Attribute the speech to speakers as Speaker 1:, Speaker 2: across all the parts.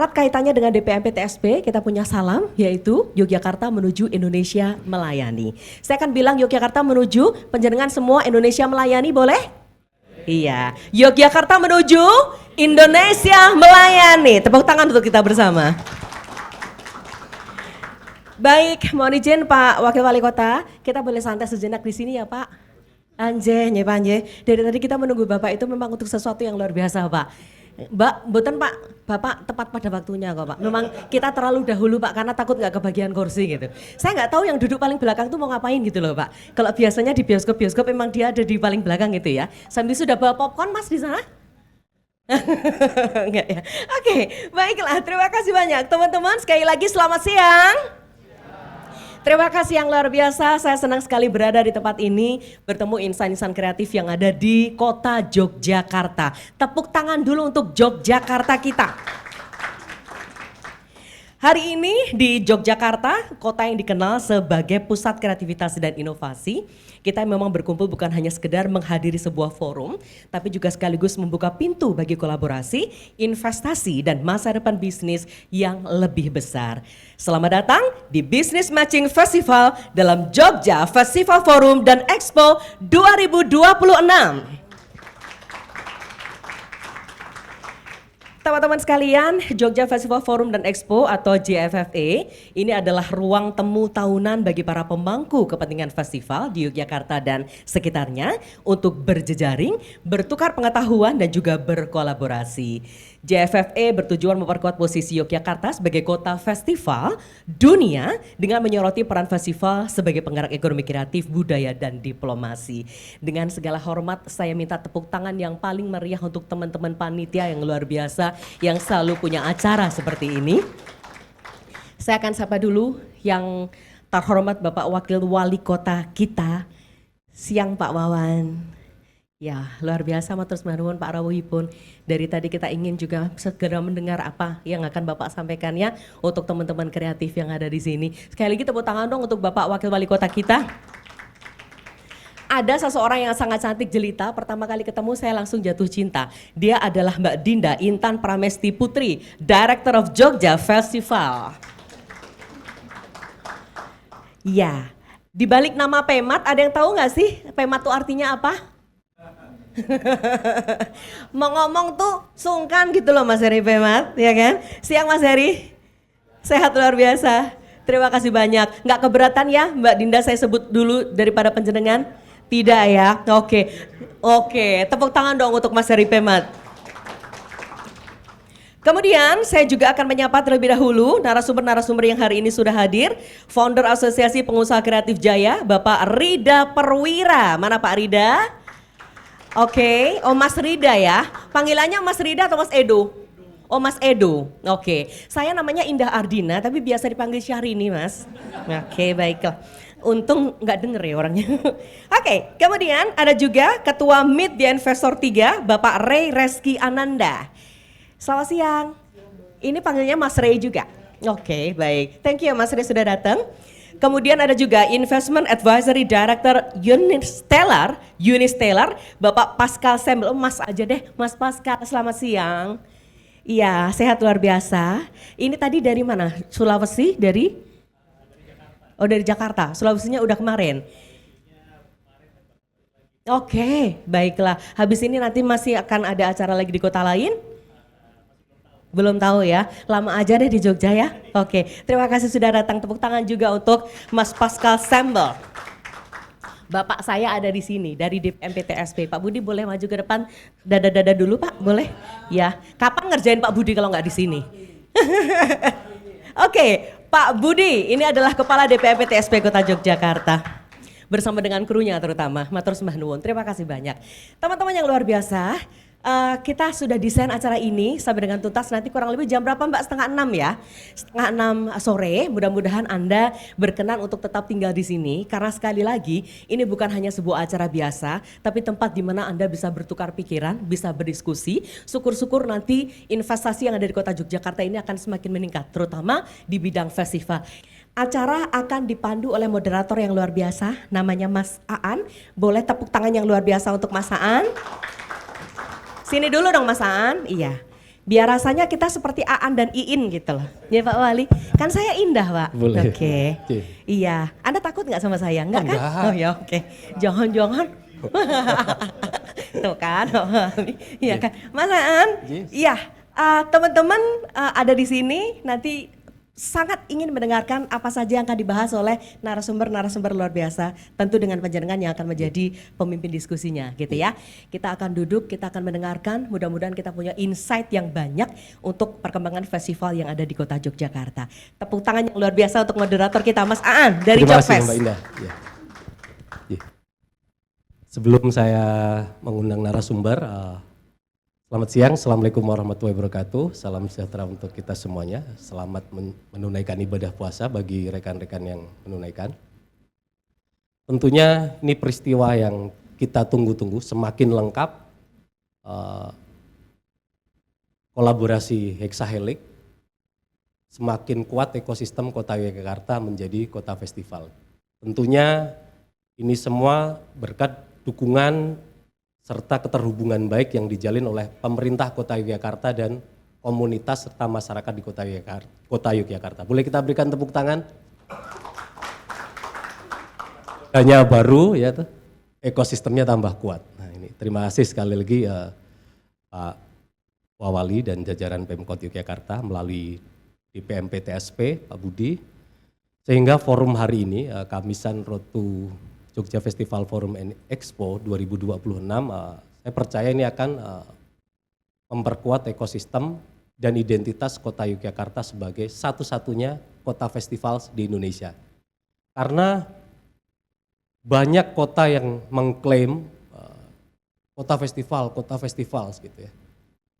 Speaker 1: Erat kaitannya dengan DPMP TSP, kita punya salam yaitu Yogyakarta menuju Indonesia melayani. Saya akan bilang Yogyakarta menuju, penjenengan semua Indonesia melayani boleh? Iya, Yogyakarta menuju Indonesia melayani. Tepuk tangan untuk kita bersama. Baik, mohon izin Pak Wakil Wali Kota, kita boleh santai sejenak di sini ya Pak. Anje, nye Pak Anje. Dari tadi kita menunggu Bapak itu memang untuk sesuatu yang luar biasa Pak. Mbak, mboten Pak, Bapak tepat pada waktunya kok Pak. Memang kita terlalu dahulu Pak karena takut nggak kebagian kursi gitu. Saya nggak tahu yang duduk paling belakang tuh mau ngapain gitu loh Pak. Kalau biasanya di bioskop-bioskop memang dia ada di paling belakang gitu ya. Sambil sudah bawa popcorn Mas di sana? Enggak ya. Oke, baiklah. Terima kasih banyak teman-teman. Sekali lagi selamat siang. Terima kasih yang luar biasa, saya senang sekali berada di tempat ini, bertemu insan-insan kreatif yang ada di kota Yogyakarta. Tepuk tangan dulu untuk Yogyakarta kita. Hari ini di Yogyakarta, kota yang dikenal sebagai pusat kreativitas dan inovasi, kita memang berkumpul bukan hanya sekedar menghadiri sebuah forum, tapi juga sekaligus membuka pintu bagi kolaborasi, investasi, dan masa depan bisnis yang lebih besar. Selamat datang di Business Matching Festival dalam Jogja Festival Forum dan Expo 2026. Teman-teman sekalian, Jogja Festival Forum dan Expo atau JFFE ini adalah ruang temu tahunan bagi para pemangku kepentingan festival di Yogyakarta dan sekitarnya untuk berjejaring, bertukar pengetahuan dan juga berkolaborasi. JFFE bertujuan memperkuat posisi Yogyakarta sebagai kota festival dunia dengan menyoroti peran festival sebagai penggerak ekonomi kreatif, budaya dan diplomasi. Dengan segala hormat saya minta tepuk tangan yang paling meriah untuk teman-teman panitia yang luar biasa yang selalu punya acara seperti ini. Saya akan sapa dulu yang terhormat Bapak Wakil Wali Kota kita. Siang Pak Wawan. Ya, luar biasa matur nuwun Pak Rawuhipun. Dari tadi kita ingin juga segera mendengar apa yang akan Bapak sampaikan ya untuk teman-teman kreatif yang ada di sini. Sekali lagi tepuk tangan dong untuk Bapak Wakil Wali Kota kita. Ada seseorang yang sangat cantik jelita, pertama kali ketemu saya langsung jatuh cinta. Dia adalah Mbak Dinda Intan Pramesti Putri, Director of Jogja Festival. Ya, di balik nama Pemat ada yang tahu nggak sih Pemat itu artinya apa? Mau ngomong tuh sungkan gitu loh Mas Heri Pemat, ya kan? Siang Mas Heri, sehat luar biasa. Terima kasih banyak. Nggak keberatan ya Mbak Dinda saya sebut dulu daripada penjenengan? Tidak ya? Oke. Tepuk tangan dong untuk Mas Heri Pemat. Kemudian saya juga akan menyapa terlebih dahulu narasumber-narasumber yang hari ini sudah hadir. Founder Asosiasi Pengusaha Kreatif Jaya, Bapak Rida Perwira. Mana Pak Rida? Oke, oh Mas Rida ya. Panggilannya Mas Rida atau Mas Edo? Oh Mas Edo, oke. Saya namanya Indah Ardina tapi biasa dipanggil Syahrini Mas. Oke, baiklah. Untung nggak denger ya orangnya. Oke, kemudian ada juga Ketua Meet the Investor 3, Bapak Ray Reski Ananda. Selamat siang. Ini panggilnya Mas Ray juga. Oke, baik. Thank you Mas Ray sudah datang. Kemudian ada juga Investment Advisory Director Unistellar, Bapak Pascal Sembel. Mas aja deh, Mas Pascal, selamat siang. Iya, sehat luar biasa. Ini tadi dari mana? Sulawesi, dari? Oh dari Jakarta, Sulawesinya udah kemarin. Oke, baiklah. Habis ini nanti masih akan ada acara lagi di kota lain? Belum tahu ya, lama aja deh di Jogja ya. Oke, terima kasih sudah datang. Tepuk tangan juga untuk Mas Pascal Sembel. Bapak saya ada di sini dari DPMP TSP. Pak Budi boleh maju ke depan, dada-dada dulu Pak, boleh? Ya, kapan ngerjain Pak Budi kalau nggak di sini? Oke, Pak Budi ini adalah Kepala DPMP TSP Kota Yogyakarta. Bersama dengan krunya terutama, matur sembah nuwun. Terima kasih banyak. Teman-teman yang luar biasa, kita sudah desain acara ini sampai dengan tuntas nanti kurang lebih jam berapa Mbak? 5:30 ya? 5:30 sore, mudah-mudahan Anda berkenan untuk tetap tinggal di sini. Karena sekali lagi ini bukan hanya sebuah acara biasa, tapi tempat di mana Anda bisa bertukar pikiran, bisa berdiskusi. Syukur-syukur nanti investasi yang ada di kota Yogyakarta ini akan semakin meningkat, terutama di bidang festival. Acara akan dipandu oleh moderator yang luar biasa, namanya Mas Aan. Boleh tepuk tangan yang luar biasa untuk Mas Aan. Sini dulu dong Mas Aan, iya. Biar rasanya kita seperti Aan dan Iin gitu loh. Ya Pak Wali, kan saya indah Pak.
Speaker 2: Boleh.
Speaker 1: Oke. Iya, Anda takut nggak sama saya? Enggak kan? Oh ya oke. Jangan-jangan. Tuh kan, iya kan. Mas Aan, iya. Teman-teman ada di sini nanti sangat ingin mendengarkan apa saja yang akan dibahas oleh narasumber-narasumber luar biasa, tentu dengan panjenengan yang akan menjadi pemimpin diskusinya gitu ya. Kita akan duduk, kita akan mendengarkan, mudah-mudahan kita punya insight yang banyak untuk perkembangan festival yang ada di kota Yogyakarta. Tepuk tangan yang luar biasa untuk moderator kita Mas Aan dari
Speaker 2: Terima kasih
Speaker 1: Jogfest.
Speaker 2: Mbak Indah. Ya. Sebelum saya mengundang narasumber, selamat siang, Assalamualaikum warahmatullahi wabarakatuh. Salam sejahtera untuk kita semuanya. Selamat menunaikan ibadah puasa bagi rekan-rekan yang menunaikan. Tentunya ini peristiwa yang kita tunggu-tunggu, semakin lengkap kolaborasi Hexahelix, semakin kuat ekosistem kota Yogyakarta menjadi kota festival. Tentunya ini semua berkat dukungan serta keterhubungan baik yang dijalin oleh pemerintah Kota Yogyakarta dan komunitas serta masyarakat di Kota Yogyakarta. Boleh kita berikan tepuk tangan? Hanya baru ya tuh, ekosistemnya tambah kuat. Nah ini terima kasih sekali lagi Pak Wawali dan jajaran Pemkot Yogyakarta melalui DPMPTSP Pak Budi, sehingga forum hari ini Kamisan Road to Jogja Festival Forum and Expo 2026, saya percaya ini akan memperkuat ekosistem dan identitas kota Yogyakarta sebagai satu-satunya kota festival di Indonesia. Karena banyak kota yang mengklaim kota festival gitu ya.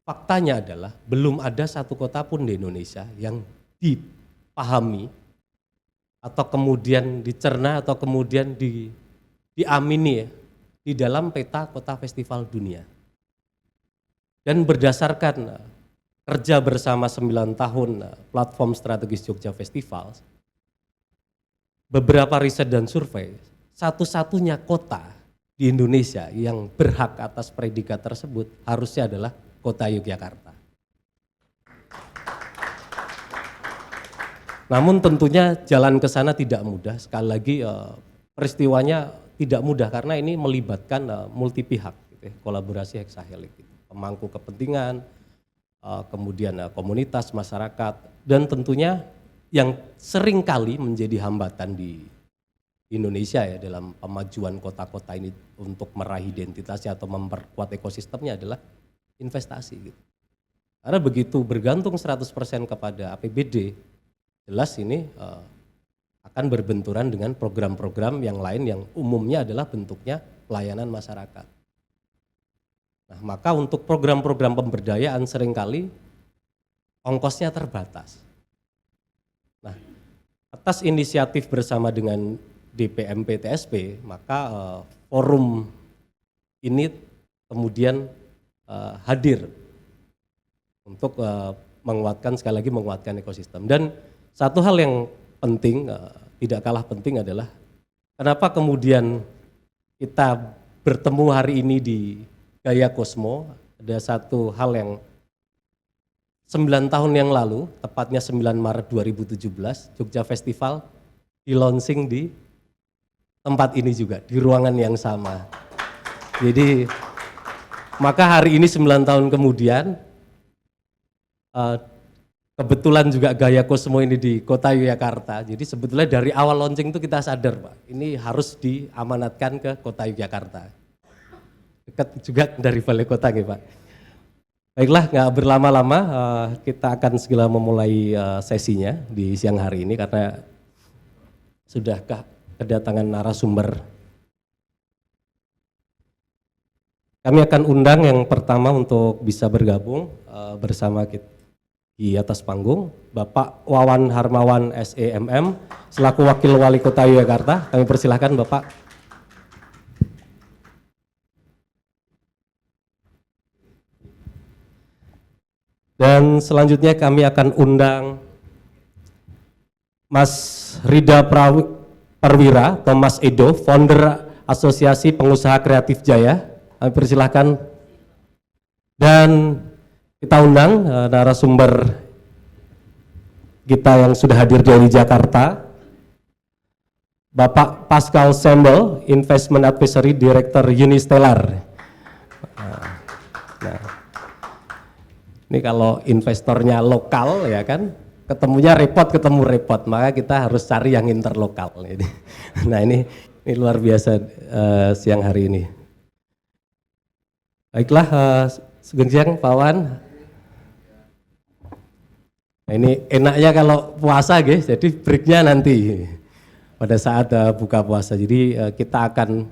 Speaker 2: Faktanya adalah belum ada satu kota pun di Indonesia yang dipahami atau kemudian dicerna atau kemudian diamini ya, di dalam peta kota festival dunia. Dan berdasarkan kerja bersama 9 tahun platform strategis Jogja Festival, beberapa riset dan survei, satu-satunya kota di Indonesia yang berhak atas predikat tersebut harusnya adalah kota Yogyakarta. Namun tentunya jalan ke sana tidak mudah, sekali lagi peristiwanya tidak mudah karena ini melibatkan multi pihak, gitu ya, kolaborasi Hexahelix, gitu. Pemangku kepentingan, kemudian komunitas, masyarakat, dan tentunya yang sering kali menjadi hambatan di Indonesia ya dalam pemajuan kota-kota ini untuk meraih identitasnya atau memperkuat ekosistemnya adalah investasi. Gitu. Karena begitu bergantung 100% kepada APBD, jelas ini akan berbenturan dengan program-program yang lain yang umumnya adalah bentuknya pelayanan masyarakat. Nah, maka untuk program-program pemberdayaan seringkali ongkosnya terbatas. Nah, atas inisiatif bersama dengan DPMPTSP, maka forum ini kemudian hadir untuk menguatkan, sekali lagi menguatkan ekosistem. Dan satu hal yang penting, tidak kalah penting adalah kenapa kemudian kita bertemu hari ini di Gaya Kosmo. Ada satu hal yang 9 tahun yang lalu, tepatnya 9 Maret 2017, Jogja Festival di-launching di tempat ini juga, di ruangan yang sama. Jadi, maka hari ini 9 tahun kemudian, kebetulan juga Gaya Kosmo ini di kota Yogyakarta. Jadi sebetulnya dari awal launching itu kita sadar Pak, ini harus diamanatkan ke kota Yogyakarta. Dekat juga dari balai kota nih Pak. Baiklah, nggak berlama-lama, kita akan segera memulai sesinya di siang hari ini karena sudah kedatangan narasumber. Kami akan undang yang pertama untuk bisa bergabung bersama kita di atas panggung, Bapak Wawan Harmawan SEMM, selaku Wakil Wali Kota Yogyakarta. Kami persilahkan Bapak. Dan selanjutnya kami akan undang Mas Rida Perwira atau Mas Edo, founder Asosiasi Pengusaha Kreatif Jaya. Kami persilahkan. Dan Kita undang narasumber kita yang sudah hadir dari Jakarta, Bapak Pascal Sembel, Investment Advisory Director Unistellar. Nah, ini kalau investornya lokal ya kan, ketemunya ketemu repot, maka kita harus cari yang interlokal. Nah ini luar biasa siang hari ini. Baiklah, sugeng siang Pak Wan. Nah, ini enaknya kalau puasa guys, jadi breaknya nanti pada saat buka puasa. Jadi kita akan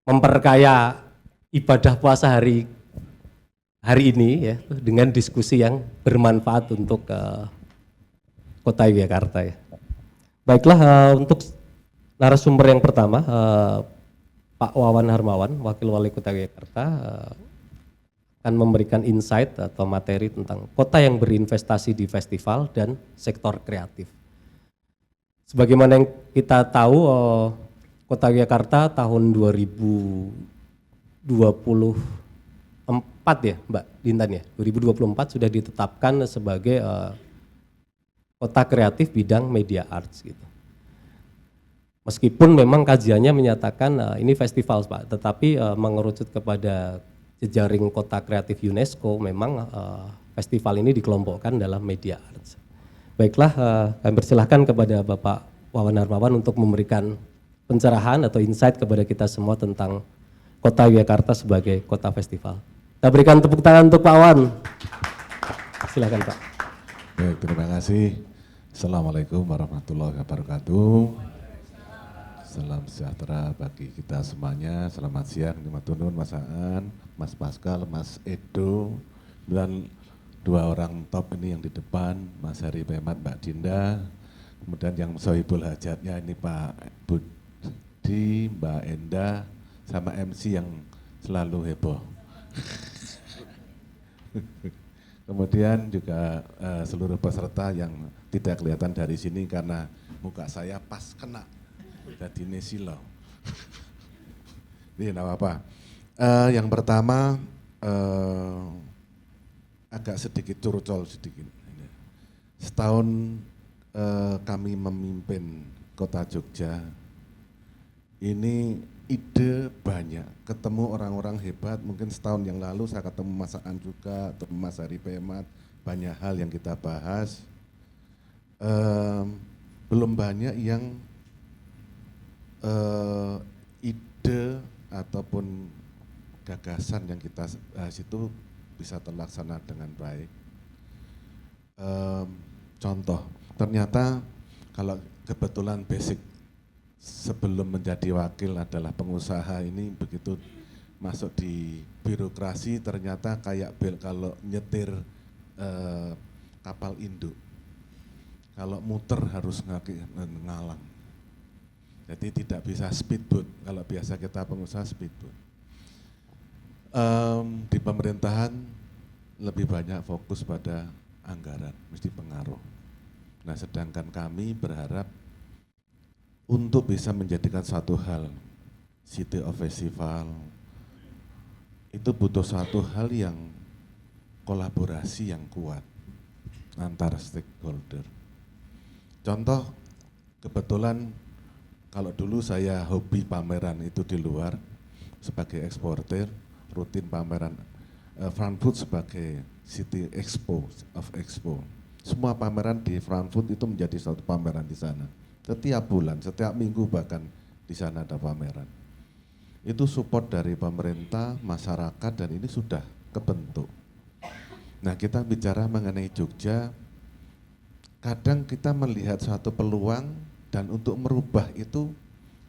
Speaker 2: memperkaya ibadah puasa hari ini ya dengan diskusi yang bermanfaat untuk Kota Yogyakarta ya. Baiklah, untuk narasumber yang pertama Pak Wawan Harmawan, Wakil Wali Kota Yogyakarta, akan memberikan insight atau materi tentang kota yang berinvestasi di festival dan sektor kreatif. Sebagaimana yang kita tahu, Kota Yogyakarta tahun 2024 ya Mbak Dintan ya, 2024 sudah ditetapkan sebagai kota kreatif bidang media arts gitu. Meskipun memang kajiannya menyatakan ini festival Pak, tetapi mengerucut kepada jejaring kota kreatif UNESCO, memang festival ini dikelompokkan dalam media arts. Baiklah, kami persilahkan kepada Bapak Wawan Harmawan untuk memberikan pencerahan atau insight kepada kita semua tentang Kota Yogyakarta sebagai kota festival. Kita berikan tepuk tangan untuk Pak Wawan. Silakan Pak.
Speaker 3: Baik, terima kasih. Assalamualaikum warahmatullahi wabarakatuh. Salam sejahtera bagi kita semuanya. Selamat siang, Mas Tunun, Mas Aan, Mas Pascal, Mas Edo, dan dua orang top ini yang di depan, Mas Hari Pemat, Mbak Dinda, kemudian yang sohibul hajatnya ini Pak Budi, Mbak Enda, sama MC yang selalu heboh. Kemudian juga seluruh peserta yang tidak kelihatan dari sini karena muka saya pas kena. Jadi ini silau. Ini tidak apa-apa. Yang pertama agak sedikit curcol sedikit. Setahun kami memimpin Kota Jogja, ini ide banyak. Ketemu orang-orang hebat. Mungkin setahun yang lalu saya ketemu Mas Aan juga, atau Mas Hari Pemat. Banyak hal yang kita bahas. Belum banyak yang ide ataupun gagasan yang kita bahas itu bisa terlaksana dengan baik. Contoh, ternyata kalau kebetulan basic sebelum menjadi wakil adalah pengusaha, ini begitu masuk di birokrasi ternyata kayak kalau nyetir kapal induk. Kalau muter harus ngalang. Jadi tidak bisa speedboat, kalau biasa kita pengusaha speedboat. Di pemerintahan lebih banyak fokus pada anggaran, mesti pengaruh. Nah sedangkan kami berharap untuk bisa menjadikan suatu hal, City of Festival, itu butuh suatu hal yang kolaborasi yang kuat antar stakeholder. Contoh, kebetulan kalau dulu saya hobi pameran itu di luar sebagai eksportir, rutin pameran Frankfurt sebagai City Expo of Expo. Semua pameran di Frankfurt itu menjadi suatu pameran di sana. Setiap bulan, setiap minggu bahkan di sana ada pameran. Itu support dari pemerintah, masyarakat, dan ini sudah kebentuk. Nah kita bicara mengenai Jogja, kadang kita melihat suatu peluang dan untuk merubah itu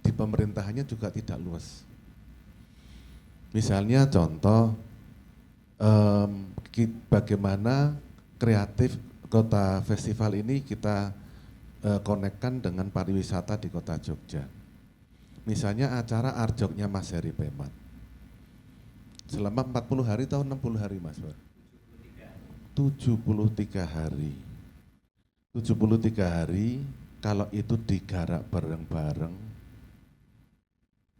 Speaker 3: di pemerintahannya juga tidak luas. Misalnya contoh, bagaimana kreatif kota festival ini kita konekkan dengan pariwisata di kota Jogja. Misalnya acara Arjoknya Mas Hari Pemat. Selama 40 hari atau 60 hari Mas Bar? 73 hari. 73 hari. Kalau itu digarap bareng-bareng,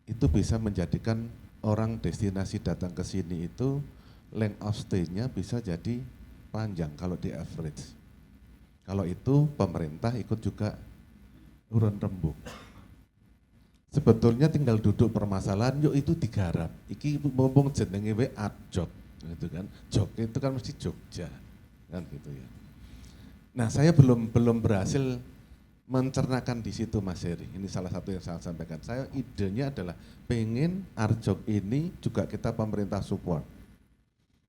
Speaker 3: itu bisa menjadikan orang destinasi datang ke sini itu length of stay-nya bisa jadi panjang kalau di average. Kalau itu pemerintah ikut juga urun rembuk. Sebetulnya tinggal duduk permasalahan, yuk itu digarap. Iki mumpung jenenge we art jog, gitu kan. Jog itu kan mesti Jogja, kan gitu ya. Nah, saya belum berhasil mencernakan di situ Mas Heri. Ini salah satu yang saya sampaikan. Saya idenya adalah pengen art jog ini juga kita pemerintah support.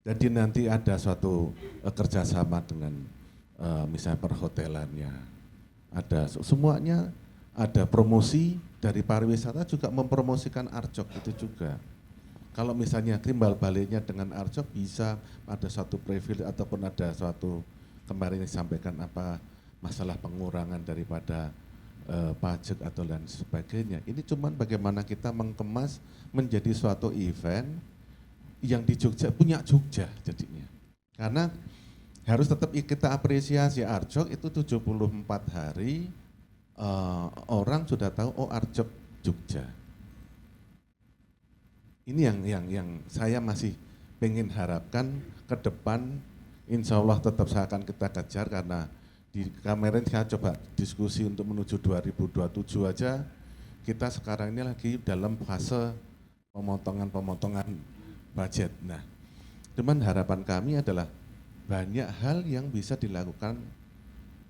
Speaker 3: Jadi nanti ada suatu kerjasama dengan misalnya perhotelannya, ada semuanya, ada promosi dari pariwisata juga mempromosikan Arjok itu juga. Kalau misalnya timbal baliknya dengan Arjok bisa ada suatu privilege ataupun ada suatu kemarin disampaikan apa masalah pengurangan daripada pajak atau dan sebagainya. Ini cuman bagaimana kita mengemas menjadi suatu event yang di Jogja punya Jogja jadinya. Karena harus tetap kita apresiasi Arjok itu 74 hari. Orang sudah tahu oh Arjok Jogja. Ini yang saya masih pengen harapkan ke depan, insya Allah tetap saya akan kita kejar karena di kemarin saya coba diskusi untuk menuju 2027 aja, kita sekarang ini lagi dalam fase pemotongan budget. Nah, cuman harapan kami adalah banyak hal yang bisa dilakukan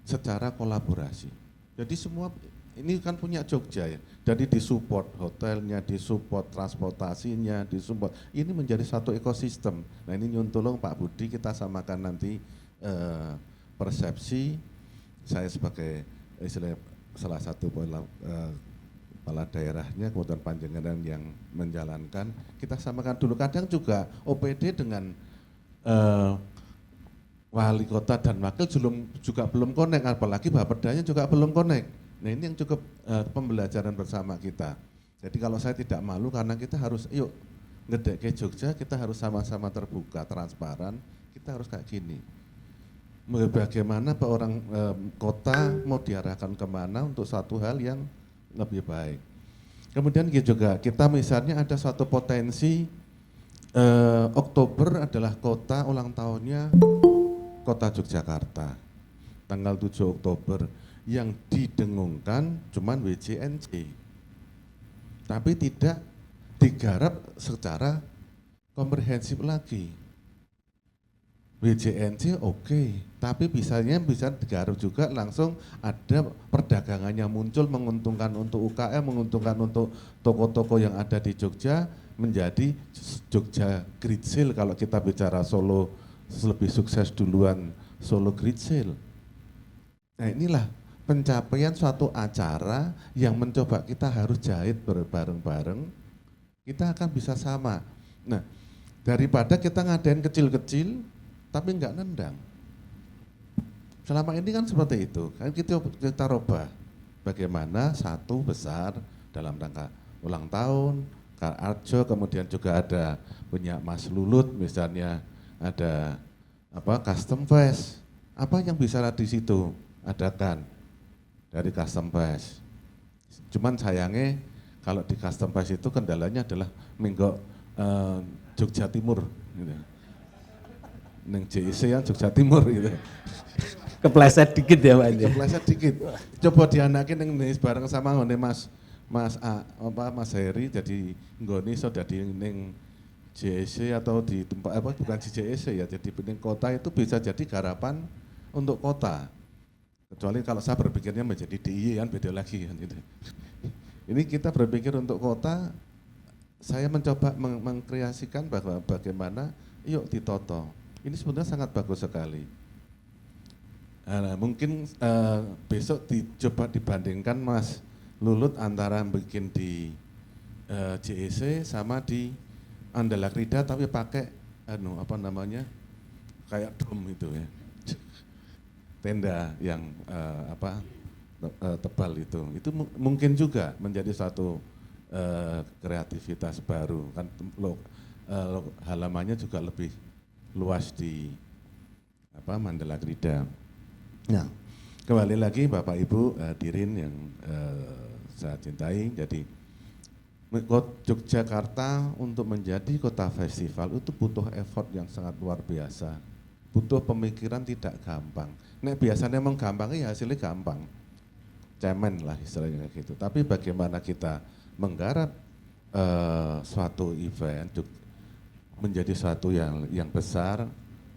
Speaker 3: secara kolaborasi. Jadi semua ini kan punya Jogja ya, jadi disupport hotelnya, disupport transportasinya, disupport. Ini menjadi satu ekosistem. Nah ini nyuntulung Pak Budi, kita samakan nanti persepsi. Saya sebagai salah satu kepala daerahnya, kemudian Panjenengan yang menjalankan, kita samakan dulu. Kadang juga OPD dengan wali kota dan wakil juga belum connect, apalagi Bapedanya juga belum connect. Nah ini yang cukup pembelajaran bersama kita. Jadi kalau saya tidak malu karena kita harus, yuk ngedek ke Jogja, kita harus sama-sama terbuka, transparan, kita harus kayak gini. Bagaimana orang kota mau diarahkan kemana untuk satu hal yang lebih baik. Kemudian juga kita misalnya ada suatu potensi Oktober adalah kota ulang tahunnya Kota Yogyakarta, tanggal 7 Oktober yang didengungkan cuman WJNC, tapi tidak digarap secara komprehensif lagi. WJNC oke, tapi bisa digarap juga langsung ada perdagangannya muncul, menguntungkan untuk UKM, menguntungkan untuk toko-toko yang ada di Jogja, menjadi Jogja Great Sale kalau kita bicara Solo lebih sukses duluan Solo Great Sale. Nah inilah pencapaian suatu acara yang mencoba kita harus jahit bareng-bareng, kita akan bisa sama. Nah daripada kita ngadain kecil-kecil tapi enggak nendang. Selama ini kan seperti itu, kan kita rubah bagaimana satu besar dalam rangka ulang tahun, Arjo, kemudian juga ada punya Mas Lulut misalnya, ada custom fest, apa yang bisa di situ adakan dari custom fest. Cuman sayangnya kalau di custom fest itu kendalanya adalah minggu Jogja Timur gitu. Neng JIC ya Jogja Timur gitu.
Speaker 2: Kepleset dikit ya Pak.
Speaker 3: Kepleset dikit. Coba dianakin neng bareng sama ngone Mas Heri, jadi nggone iso dadi ning JEC atau di tempat bukan di JEC ya, jadi di kota itu bisa jadi garapan untuk kota. Kecuali kalau saya berpikirnya menjadi DIY kan beda lagi kan gitu. Ini kita berpikir untuk kota, saya mencoba mengkreasikan bahwa bagaimana yuk ditoto. Ini sebenarnya sangat bagus sekali. Mungkin besok dicoba dibandingkan Mas Lulut antara bikin di JEC sama di Andalakrida tapi pakai kayak dom itu ya, tenda yang tebal itu mungkin juga menjadi satu kreativitas baru kan, halamannya juga lebih luas di Mandalakrida. Nah kembali lagi Bapak Ibu hadirin yang saya cintai, jadi Yogyakarta untuk menjadi kota festival itu butuh effort yang sangat luar biasa. Butuh pemikiran tidak gampang. Nek biasanya emang gampang ya hasilnya gampang. Cemen lah istilahnya gitu. Tapi bagaimana kita menggarap suatu event menjadi suatu yang besar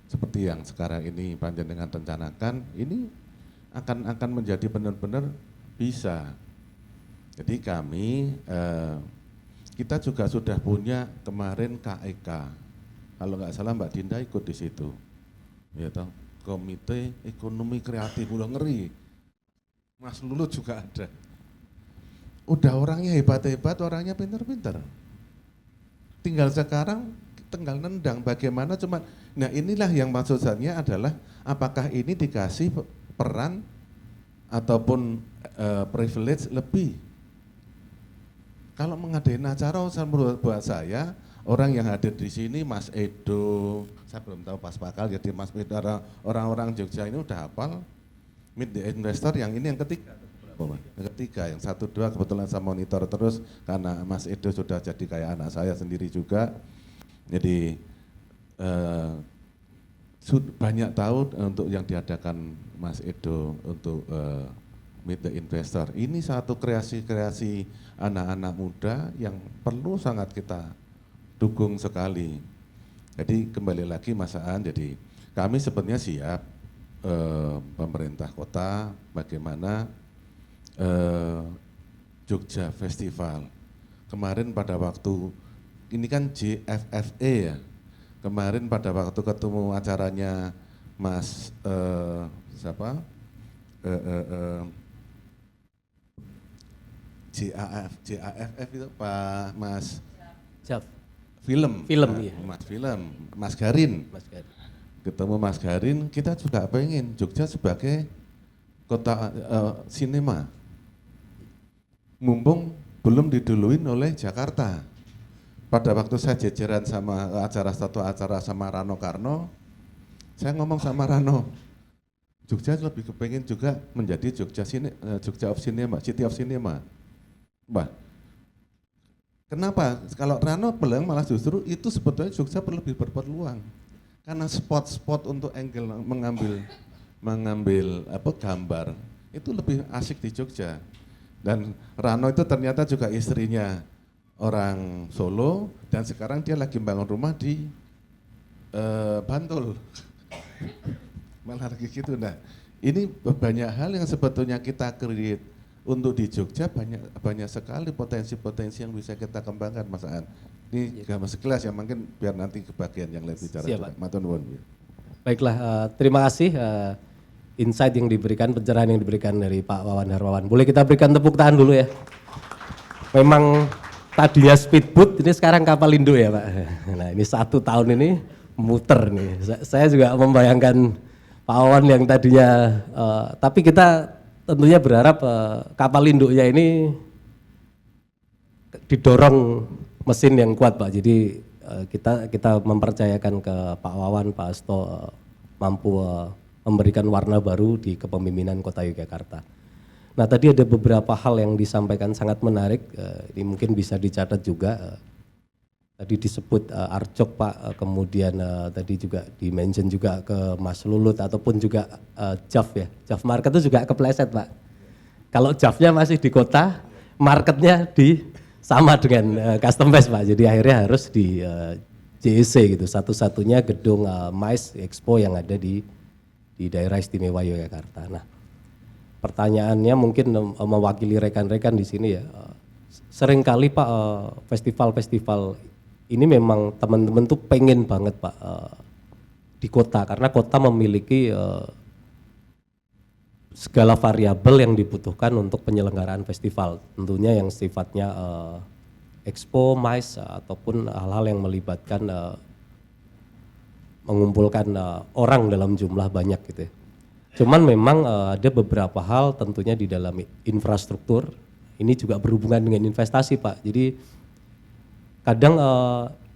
Speaker 3: seperti yang sekarang ini panjenengan rencanakan, ini akan menjadi benar-benar bisa. Jadi kami kita juga sudah punya kemarin KEK, kalau nggak salah Mbak Dinda ikut di situ, ya toh, Komite Ekonomi Kreatif, udah ngeri, Mas Lulut juga ada. Udah orangnya hebat-hebat, orangnya pinter-pinter. Tinggal sekarang, tinggal nendang bagaimana cuma, nah inilah yang maksudnya adalah apakah ini dikasih peran ataupun privilege lebih. Kalau mengadain acara, buat saya, orang yang hadir di sini, Mas Edo, saya belum tahu pas pakal, jadi Mas Edo, orang-orang Jogja ini udah hafal, meet the investor, yang ini yang ketiga. Yang ketiga, yang 1, 2 kebetulan saya monitor terus, karena Mas Edo sudah jadi kayak anak saya sendiri juga, jadi banyak tahu untuk yang diadakan Mas Edo untuk meet the investor. Ini satu kreasi-kreasi anak-anak muda yang perlu sangat kita dukung sekali. Jadi kembali lagi Mas Aan, jadi kami sebenarnya siap pemerintah kota bagaimana Jogja Festival. Kemarin pada waktu, ini kan JFFE ya, kemarin pada waktu ketemu acaranya Mas siapa? JAFF itu Pak Mas
Speaker 2: Jaf.
Speaker 3: Film,
Speaker 2: Iya.
Speaker 3: Mas Garin.
Speaker 2: Mas Garin.
Speaker 3: Ketemu Mas Garin, kita juga pengen Jogja sebagai kota sinema. Mumpung belum diduluin oleh Jakarta. Pada waktu saya jajaran sama satu acara sama Rano Karno, saya ngomong sama Rano, Jogja lebih kepengen juga menjadi Jogja of Cinema, City of Cinema. Mbak, kenapa? Kalau Rano bilang malah justru itu sebetulnya Jogja lebih berpeluang. Karena spot-spot untuk angle mengambil gambar itu lebih asik di Jogja. Dan Rano itu ternyata juga istrinya orang Solo dan sekarang dia lagi bangun rumah di Bantul. Malah lagi gitu. Nah, ini banyak hal yang sebetulnya kita create untuk di Jogja, banyak sekali potensi-potensi yang bisa kita kembangkan, Mas Aan. Ini gambar sekilas ya, mungkin biar nanti kebagian yang lebih bicara. Matur nuwun.
Speaker 2: Baiklah, terima kasih insight yang diberikan, pencerahan yang diberikan dari Pak Wawan Harwawan. Boleh kita berikan tepuk tangan dulu ya. Memang tadinya speedboat, ini sekarang kapal induk ya Pak. Nah ini 1 tahun ini muter nih. Saya juga membayangkan Pak Wawan yang tadinya, tapi kita tentunya berharap kapal induknya ini didorong mesin yang kuat Pak. Jadi kita mempercayakan ke Pak Wawan, Pak Asto mampu memberikan warna baru di kepemimpinan Kota Yogyakarta. Nah tadi ada beberapa hal yang disampaikan sangat menarik, ini mungkin bisa dicatat juga. Tadi disebut Arcok Pak, kemudian tadi juga di-mention juga ke Mas Lulut ataupun juga JAF ya. JAF Market itu juga kepleset Pak. Kalau JAF-nya masih di kota, marketnya sama dengan Custom Fest Pak. Jadi akhirnya harus di JEC gitu, satu-satunya gedung MICE Expo yang ada di daerah istimewa Yogyakarta. Nah pertanyaannya mungkin mewakili rekan-rekan di sini ya, seringkali Pak festival-festival ini memang teman-teman tuh pengen banget Pak di kota, karena kota memiliki segala variabel yang dibutuhkan untuk penyelenggaraan festival, tentunya yang sifatnya expo, MICE ataupun hal-hal yang melibatkan mengumpulkan orang dalam jumlah banyak gitu ya. Cuman memang ada beberapa hal tentunya di dalam infrastruktur, ini juga berhubungan dengan investasi Pak. Jadi kadang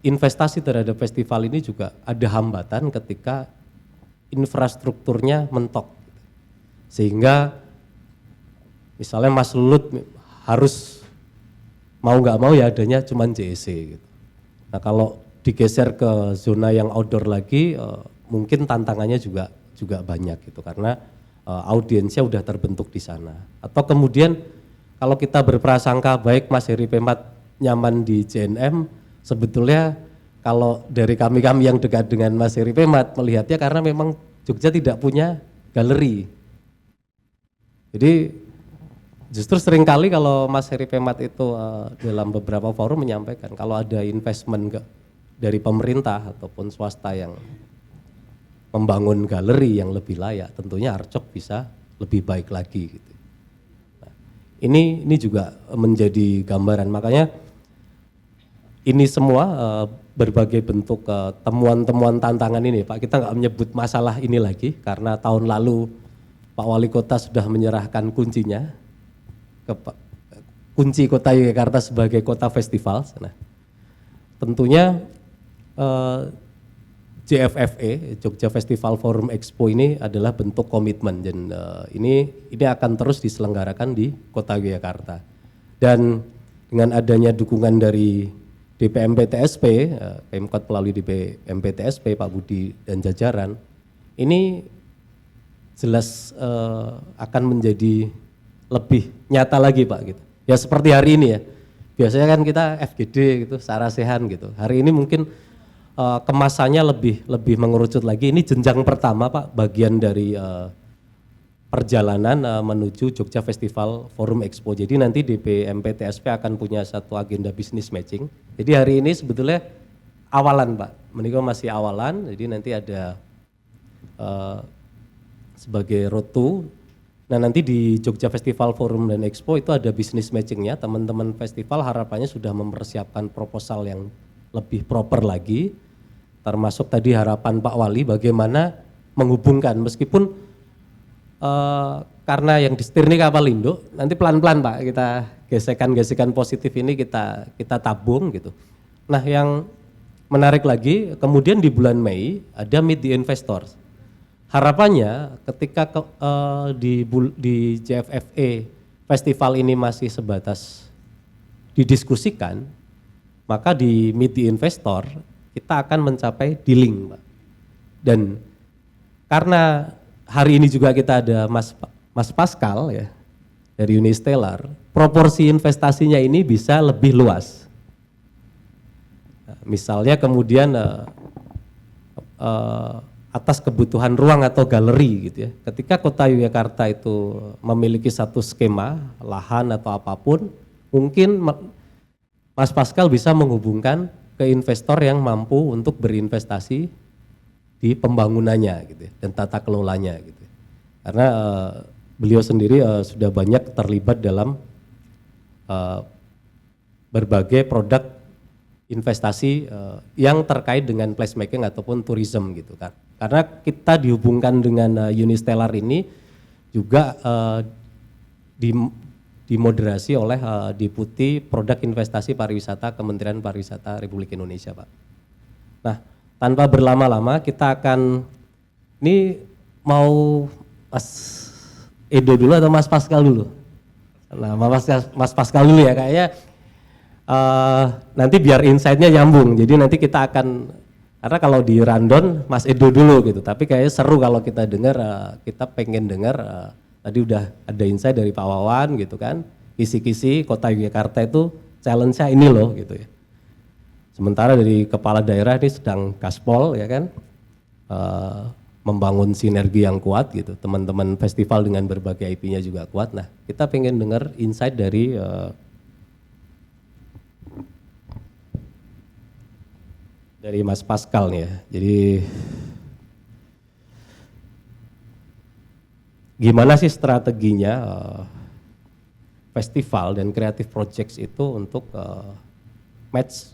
Speaker 2: investasi terhadap festival ini juga ada hambatan ketika infrastrukturnya mentok. Sehingga misalnya Mas Lulut harus mau nggak mau ya adanya cuman JEC gitu. Nah kalau digeser ke zona yang outdoor lagi, mungkin tantangannya juga banyak gitu karena audiensnya udah terbentuk di sana. Atau kemudian kalau kita berprasangka baik Mas Heri Pemat nyaman di JNM, sebetulnya kalau dari kami yang dekat dengan Mas Heri Pemat melihatnya karena memang Jogja tidak punya galeri. Jadi justru seringkali kalau Mas Heri Pemat itu dalam beberapa forum menyampaikan kalau ada investment dari pemerintah ataupun swasta yang membangun galeri yang lebih layak, tentunya Arcok bisa lebih baik lagi gitu. Nah, ini juga menjadi gambaran, makanya ini semua berbagai bentuk temuan-temuan tantangan ini Pak, kita nggak menyebut masalah ini lagi karena tahun lalu Pak Wali Kota sudah menyerahkan kuncinya ke kunci Kota Yogyakarta sebagai kota festival. Nah, tentunya JFFE, Jogja Festival Forum Expo ini adalah bentuk komitmen dan ini akan terus diselenggarakan di Kota Yogyakarta. Dan dengan adanya dukungan dari DPMPTSP, Pemkot melalui DPMPTSP, Pak Budi dan jajaran, ini jelas akan menjadi lebih nyata lagi Pak gitu. Ya seperti hari ini ya, biasanya kan kita FGD gitu, sarasehan gitu. Hari ini mungkin kemasannya lebih mengerucut lagi. Ini jenjang pertama Pak, bagian dari perjalanan menuju Jogja Festival Forum Expo. Jadi nanti DPMPTSP akan punya satu agenda business matching. Jadi hari ini sebetulnya awalan Pak, menikah masih awalan. Jadi nanti ada sebagai road to. Nah nanti di Jogja Festival Forum dan Expo itu ada business matchingnya. Teman-teman festival harapannya sudah mempersiapkan proposal yang lebih proper lagi. Termasuk tadi harapan Pak Wali bagaimana menghubungkan meskipun karena yang disetir ini kapal induk, nanti pelan-pelan Pak kita gesekan-gesekan positif ini kita tabung gitu. Nah yang menarik lagi kemudian di bulan Mei ada Meet the Investors. Harapannya ketika di JFFE festival ini masih sebatas didiskusikan, maka di Meet the Investor kita akan mencapai dealing Pak. Dan karena hari ini juga kita ada Mas Pascal ya dari Unistellar, proporsi investasinya ini bisa lebih luas. Nah, misalnya kemudian atas kebutuhan ruang atau galeri gitu ya. Ketika Kota Yogyakarta itu memiliki satu skema lahan atau apapun, mungkin Mas Pascal bisa menghubungkan ke investor yang mampu untuk berinvestasi di pembangunannya gitu ya, dan tata kelolanya gitu. Karena beliau sendiri sudah banyak terlibat dalam berbagai produk investasi yang terkait dengan placemaking ataupun tourism gitu kan. Karena kita dihubungkan dengan Unistellar ini juga dimoderasi oleh Deputi Produk Investasi Pariwisata Kementerian Pariwisata Republik Indonesia Pak. Nah tanpa berlama-lama kita akan, ini mau Mas Edo dulu atau Mas Pascal dulu? Nah Mas Pascal dulu ya kayaknya. Nanti biar insight-nya nyambung, jadi nanti kita akan, karena kalau di rundown Mas Edo dulu gitu, tapi kayaknya seru kalau kita dengar, kita pengen dengar, tadi udah ada insight dari Pak Wawan gitu kan, kisi-kisi Kota Yogyakarta itu challenge-nya ini loh gitu ya. Sementara dari kepala daerah ini sedang gaspol ya kan, membangun sinergi yang kuat gitu, teman-teman festival dengan berbagai IP-nya juga kuat. Nah kita pengen dengar insight dari Mas Pascal nih ya. Jadi gimana sih strateginya festival dan creative projects itu untuk match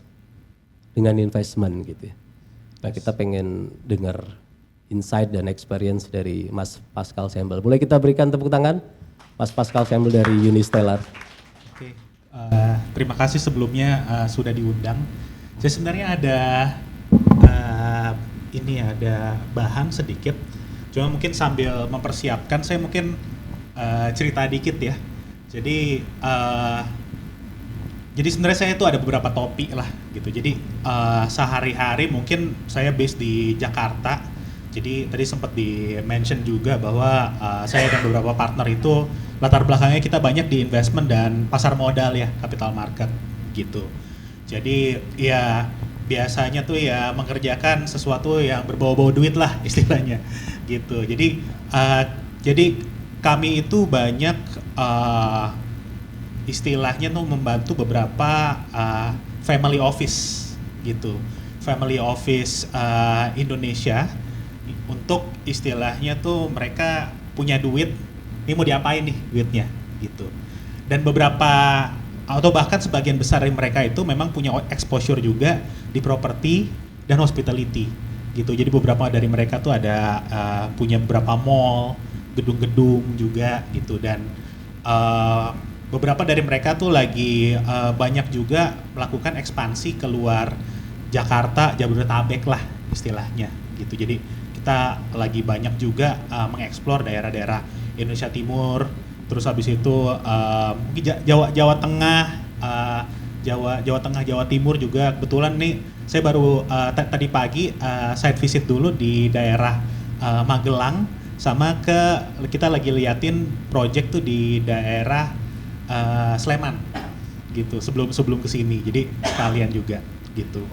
Speaker 2: dengan investment gitu ya. Nah kita pengen dengar insight dan experience dari Mas Pascal Sembel. Boleh kita berikan tepuk tangan Mas Pascal Sembel dari Unistellar.
Speaker 4: Oke, terima kasih sebelumnya sudah diundang. Saya sebenarnya ada ada bahan sedikit, cuma mungkin sambil mempersiapkan saya mungkin cerita dikit ya. Jadi Jadi sebenarnya saya itu ada beberapa topik lah gitu. Jadi sehari-hari mungkin saya base di Jakarta. Jadi tadi sempat di-mention juga bahwa saya dan beberapa partner itu latar belakangnya kita banyak di investment dan pasar modal ya, capital market gitu. Jadi ya biasanya tuh ya mengerjakan sesuatu yang berbau-bau duit lah istilahnya gitu. Jadi kami itu banyak istilahnya tuh membantu beberapa family office gitu, family office Indonesia untuk istilahnya tuh mereka punya duit, ini mau diapain nih duitnya gitu. Dan beberapa atau bahkan sebagian besar dari mereka itu memang punya exposure juga di properti dan hospitality gitu. Jadi beberapa dari mereka tuh ada punya beberapa mall, gedung-gedung juga gitu, dan beberapa dari mereka tuh lagi banyak juga melakukan ekspansi keluar Jakarta, Jabodetabek lah istilahnya gitu. Jadi kita lagi banyak juga mengeksplor daerah-daerah Indonesia Timur, terus habis itu mungkin Jawa Tengah, Jawa Tengah, Jawa Timur juga. Kebetulan nih saya baru tadi pagi site visit dulu di daerah Magelang, sama kita lagi liatin project tuh di daerah Sleman gitu sebelum kesini, jadi sekalian juga gitu.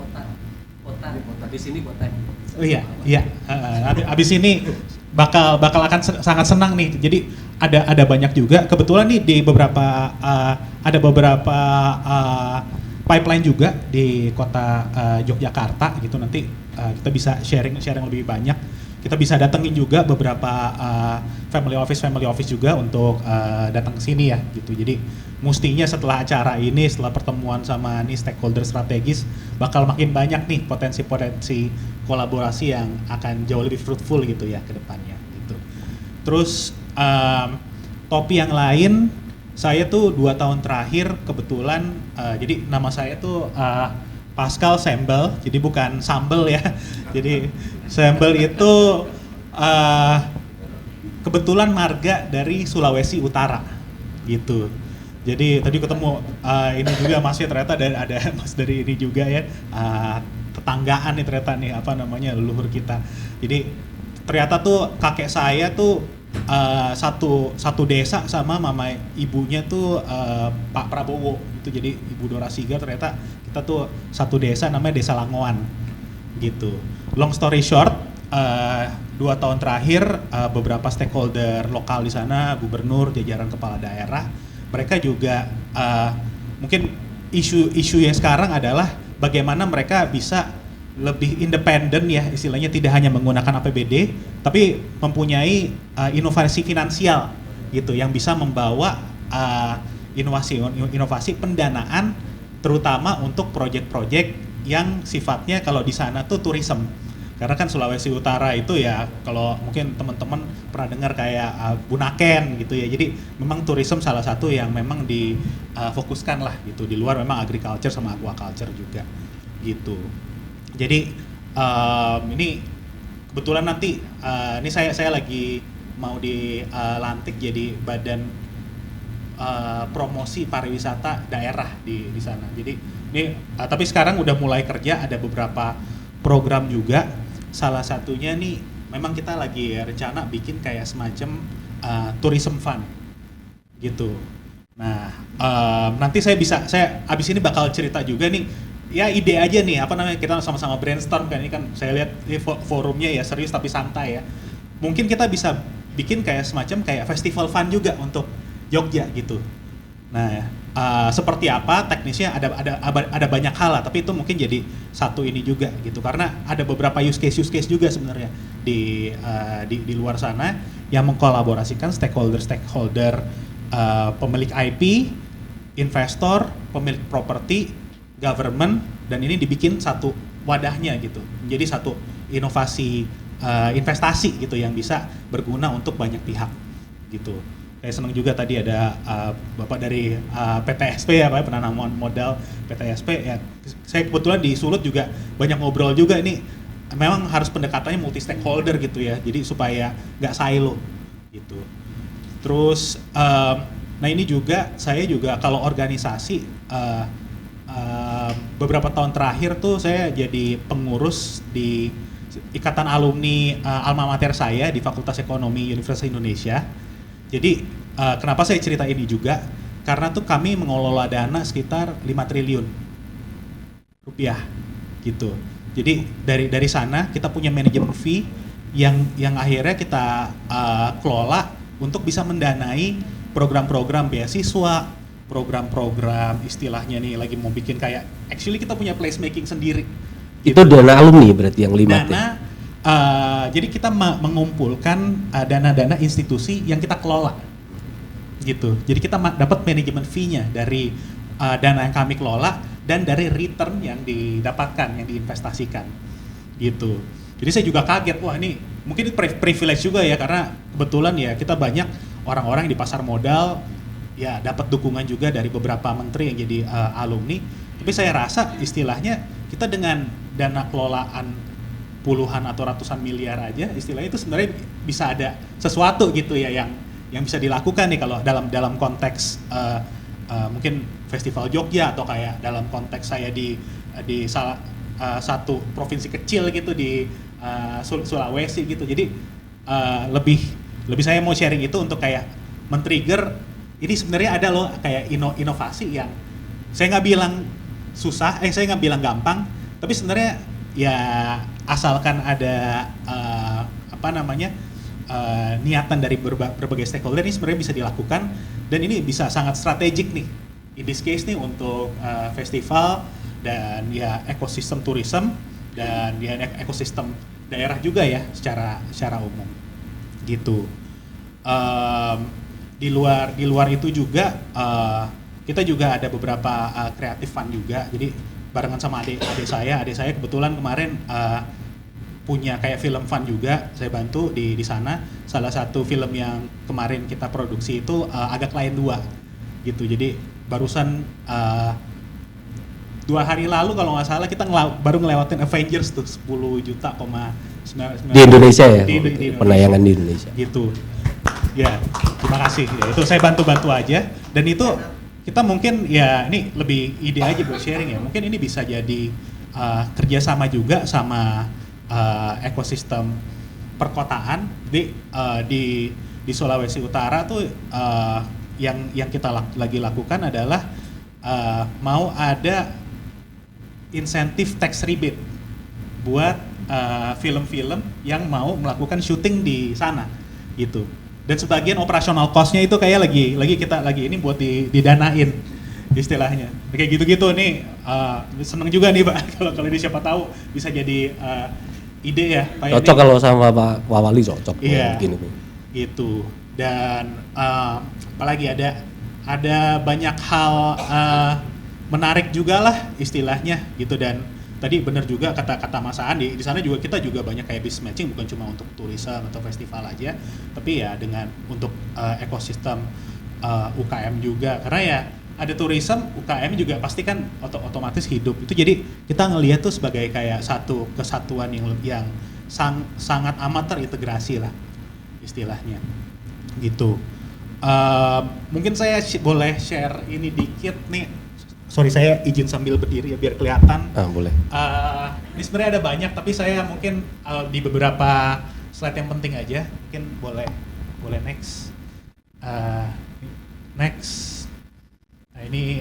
Speaker 2: Kota di sini kota.
Speaker 4: Oh iya. Abis ini bakal akan sangat senang nih. Jadi ada banyak juga. Kebetulan nih di ada beberapa pipeline juga di kota Yogyakarta gitu. Nanti kita bisa sharing lebih banyak. Kita bisa datengin juga beberapa family office juga untuk datang ke sini ya gitu. Jadi mestinya setelah acara ini, setelah pertemuan sama nih stakeholder strategis, bakal makin banyak nih potensi kolaborasi yang akan jauh lebih fruitful gitu ya ke depannya gitu. Terus topi yang lain, saya tuh 2 tahun terakhir kebetulan jadi nama saya tuh Pascal Sembel, jadi bukan sambel ya. Jadi Sembel itu kebetulan marga dari Sulawesi Utara gitu. Jadi tadi ketemu ini juga masnya, ternyata ada mas dari ini juga ya, tetanggaan nih ternyata nih leluhur kita. Jadi ternyata tuh kakek saya tuh satu desa sama mama ibunya tuh Pak Prabowo itu, jadi Ibu Dora Siga. Ternyata kita tuh satu desa namanya Desa Langoan gitu. Long story short, 2 tahun terakhir beberapa stakeholder lokal di sana, gubernur, jajaran kepala daerah, mereka juga mungkin isu yang sekarang adalah bagaimana mereka bisa lebih independen ya, istilahnya tidak hanya menggunakan APBD tapi mempunyai inovasi finansial gitu yang bisa membawa inovasi pendanaan terutama untuk proyek-proyek yang sifatnya kalau di sana tuh tourism. Karena kan Sulawesi Utara itu ya, kalau mungkin teman-teman pernah dengar kayak Bunaken gitu ya. Jadi memang tourism salah satu yang memang difokuskan lah gitu. Di luar memang agriculture sama aquaculture juga gitu. Jadi ini kebetulan nanti ini saya lagi mau dilantik jadi badan promosi pariwisata daerah di sana. Jadi ini tapi sekarang udah mulai kerja, ada beberapa program juga. Salah satunya nih memang kita lagi rencana bikin kayak semacam tourism fund gitu. Nah nanti saya abis ini bakal cerita juga nih ya, ide aja nih kita sama-sama brainstorm kan. Ini kan saya lihat ini forumnya ya serius tapi santai ya. Mungkin kita bisa bikin kayak semacam kayak festival fun juga untuk Jogja gitu. Nah seperti apa teknisnya ada banyak hal lah, tapi itu mungkin jadi satu ini juga gitu, karena ada beberapa use case juga sebenarnya di luar sana yang mengkolaborasikan stakeholder pemilik IP, investor, pemilik properti, government, dan ini dibikin satu wadahnya gitu, menjadi satu inovasi investasi gitu yang bisa berguna untuk banyak pihak gitu. Saya senang juga tadi ada Bapak dari PTSP ya, Pak, penanaman modal PTSP ya. Saya kebetulan di Sulut juga banyak ngobrol juga, ini memang harus pendekatannya multi stakeholder gitu ya. Jadi supaya nggak silo gitu. Terus nah ini juga saya juga kalau organisasi beberapa tahun terakhir tuh saya jadi pengurus di Ikatan Alumni alma mater saya di Fakultas Ekonomi Universitas Indonesia. Jadi kenapa saya cerita ini juga? Karena tuh kami mengelola dana sekitar 5 triliun rupiah gitu. Jadi dari sana kita punya manajemen fee yang akhirnya kita kelola untuk bisa mendanai program-program beasiswa, program-program istilahnya nih lagi mau bikin kayak actually kita punya placemaking sendiri.
Speaker 2: Itu dana alumni berarti yang 5
Speaker 4: Dana, jadi kita mengumpulkan dana-dana institusi yang kita kelola, gitu. Jadi kita dapat manajemen fee-nya dari dana yang kami kelola dan dari return yang didapatkan, yang diinvestasikan, gitu. Jadi saya juga kaget, wah ini mungkin privilege juga ya karena kebetulan ya kita banyak orang-orang di pasar modal ya dapat dukungan juga dari beberapa menteri yang jadi alumni. Tapi saya rasa istilahnya kita dengan dana kelolaan puluhan atau ratusan miliar aja istilahnya itu sebenarnya bisa ada sesuatu gitu ya yang bisa dilakukan nih kalau dalam konteks mungkin Festival Jogja atau kayak dalam konteks saya di salah satu provinsi kecil gitu di Sulawesi gitu. Jadi lebih saya mau sharing itu untuk kayak men-trigger ini sebenarnya ada loh kayak inovasi yang saya nggak bilang susah, saya nggak bilang gampang, tapi sebenarnya ya asalkan ada niatan dari berbagai stakeholder ini sebenarnya bisa dilakukan dan ini bisa sangat strategik nih. In this case nih untuk festival dan ya ekosistem tourism dan ya ekosistem daerah juga ya secara umum gitu. Di luar itu juga kita juga ada beberapa creative fund juga. Jadi barengan sama adik saya kebetulan kemarin punya kayak film fund juga, saya bantu di sana. Salah satu film yang kemarin kita produksi itu Agak Lain 2 gitu. Jadi barusan 2 hari lalu kalau nggak salah kita baru ngelewatin Avengers tuh 10 juta,
Speaker 2: di Indonesia ya,
Speaker 4: di Indonesia.
Speaker 2: penayangan di Indonesia
Speaker 4: Gitu. Ya, terima kasih. Ya, itu saya bantu aja. Dan itu kita mungkin ya ini lebih ide aja buat sharing ya. Mungkin ini bisa jadi kerjasama juga sama ekosistem perkotaan di Sulawesi Utara tuh yang kita lagi lakukan adalah mau ada insentif tax rebate buat film-film yang mau melakukan syuting di sana gitu. Dan sebagian operasional cost-nya itu kayak lagi ini buat didanain istilahnya. Kayak gitu-gitu nih seneng juga nih Pak kalau ini siapa tahu bisa jadi ide ya Pak.
Speaker 2: Cocok kalau sama Pak Wawali cocok.
Speaker 4: Iya.
Speaker 2: Begini.
Speaker 4: Gitu. Dan apalagi ada banyak hal menarik juga lah istilahnya gitu. Dan tadi benar juga kata Mas Aan di sana juga kita juga banyak kayak business matching bukan cuma untuk tourism atau festival aja, tapi ya dengan untuk ekosistem UKM juga karena ya ada tourism, UKM juga pasti kan otomatis hidup itu. Jadi kita ngelihat tuh sebagai kayak satu kesatuan yang sangat amat terintegrasi lah istilahnya gitu. Mungkin saya boleh share ini dikit nih. Sorry saya izin sambil berdiri ya biar kelihatan.
Speaker 2: Boleh.
Speaker 4: Ini sebenarnya ada banyak tapi saya mungkin di beberapa slide yang penting aja. Mungkin boleh next. Next. Nah ini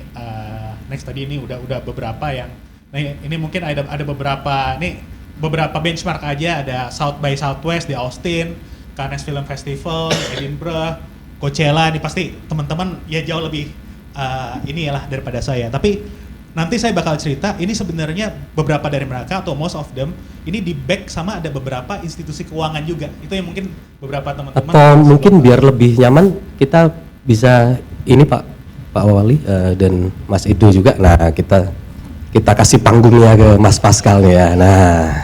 Speaker 4: next tadi ini udah beberapa yang. Nah ini mungkin ada beberapa benchmark aja. Ada South by Southwest di Austin, Cannes Film Festival, Edinburgh, Coachella. Ini pasti teman-teman ya jauh lebih inilah daripada saya. Tapi nanti saya bakal cerita ini sebenarnya beberapa dari mereka atau most of them ini di back sama ada beberapa institusi keuangan juga. Itu yang mungkin beberapa teman-teman.
Speaker 2: Atau mungkin biar lebih nyaman kita bisa ini Pak Wawali dan Mas Edo juga. Nah kita kasih panggungnya ke Mas Pascal ya. Nah.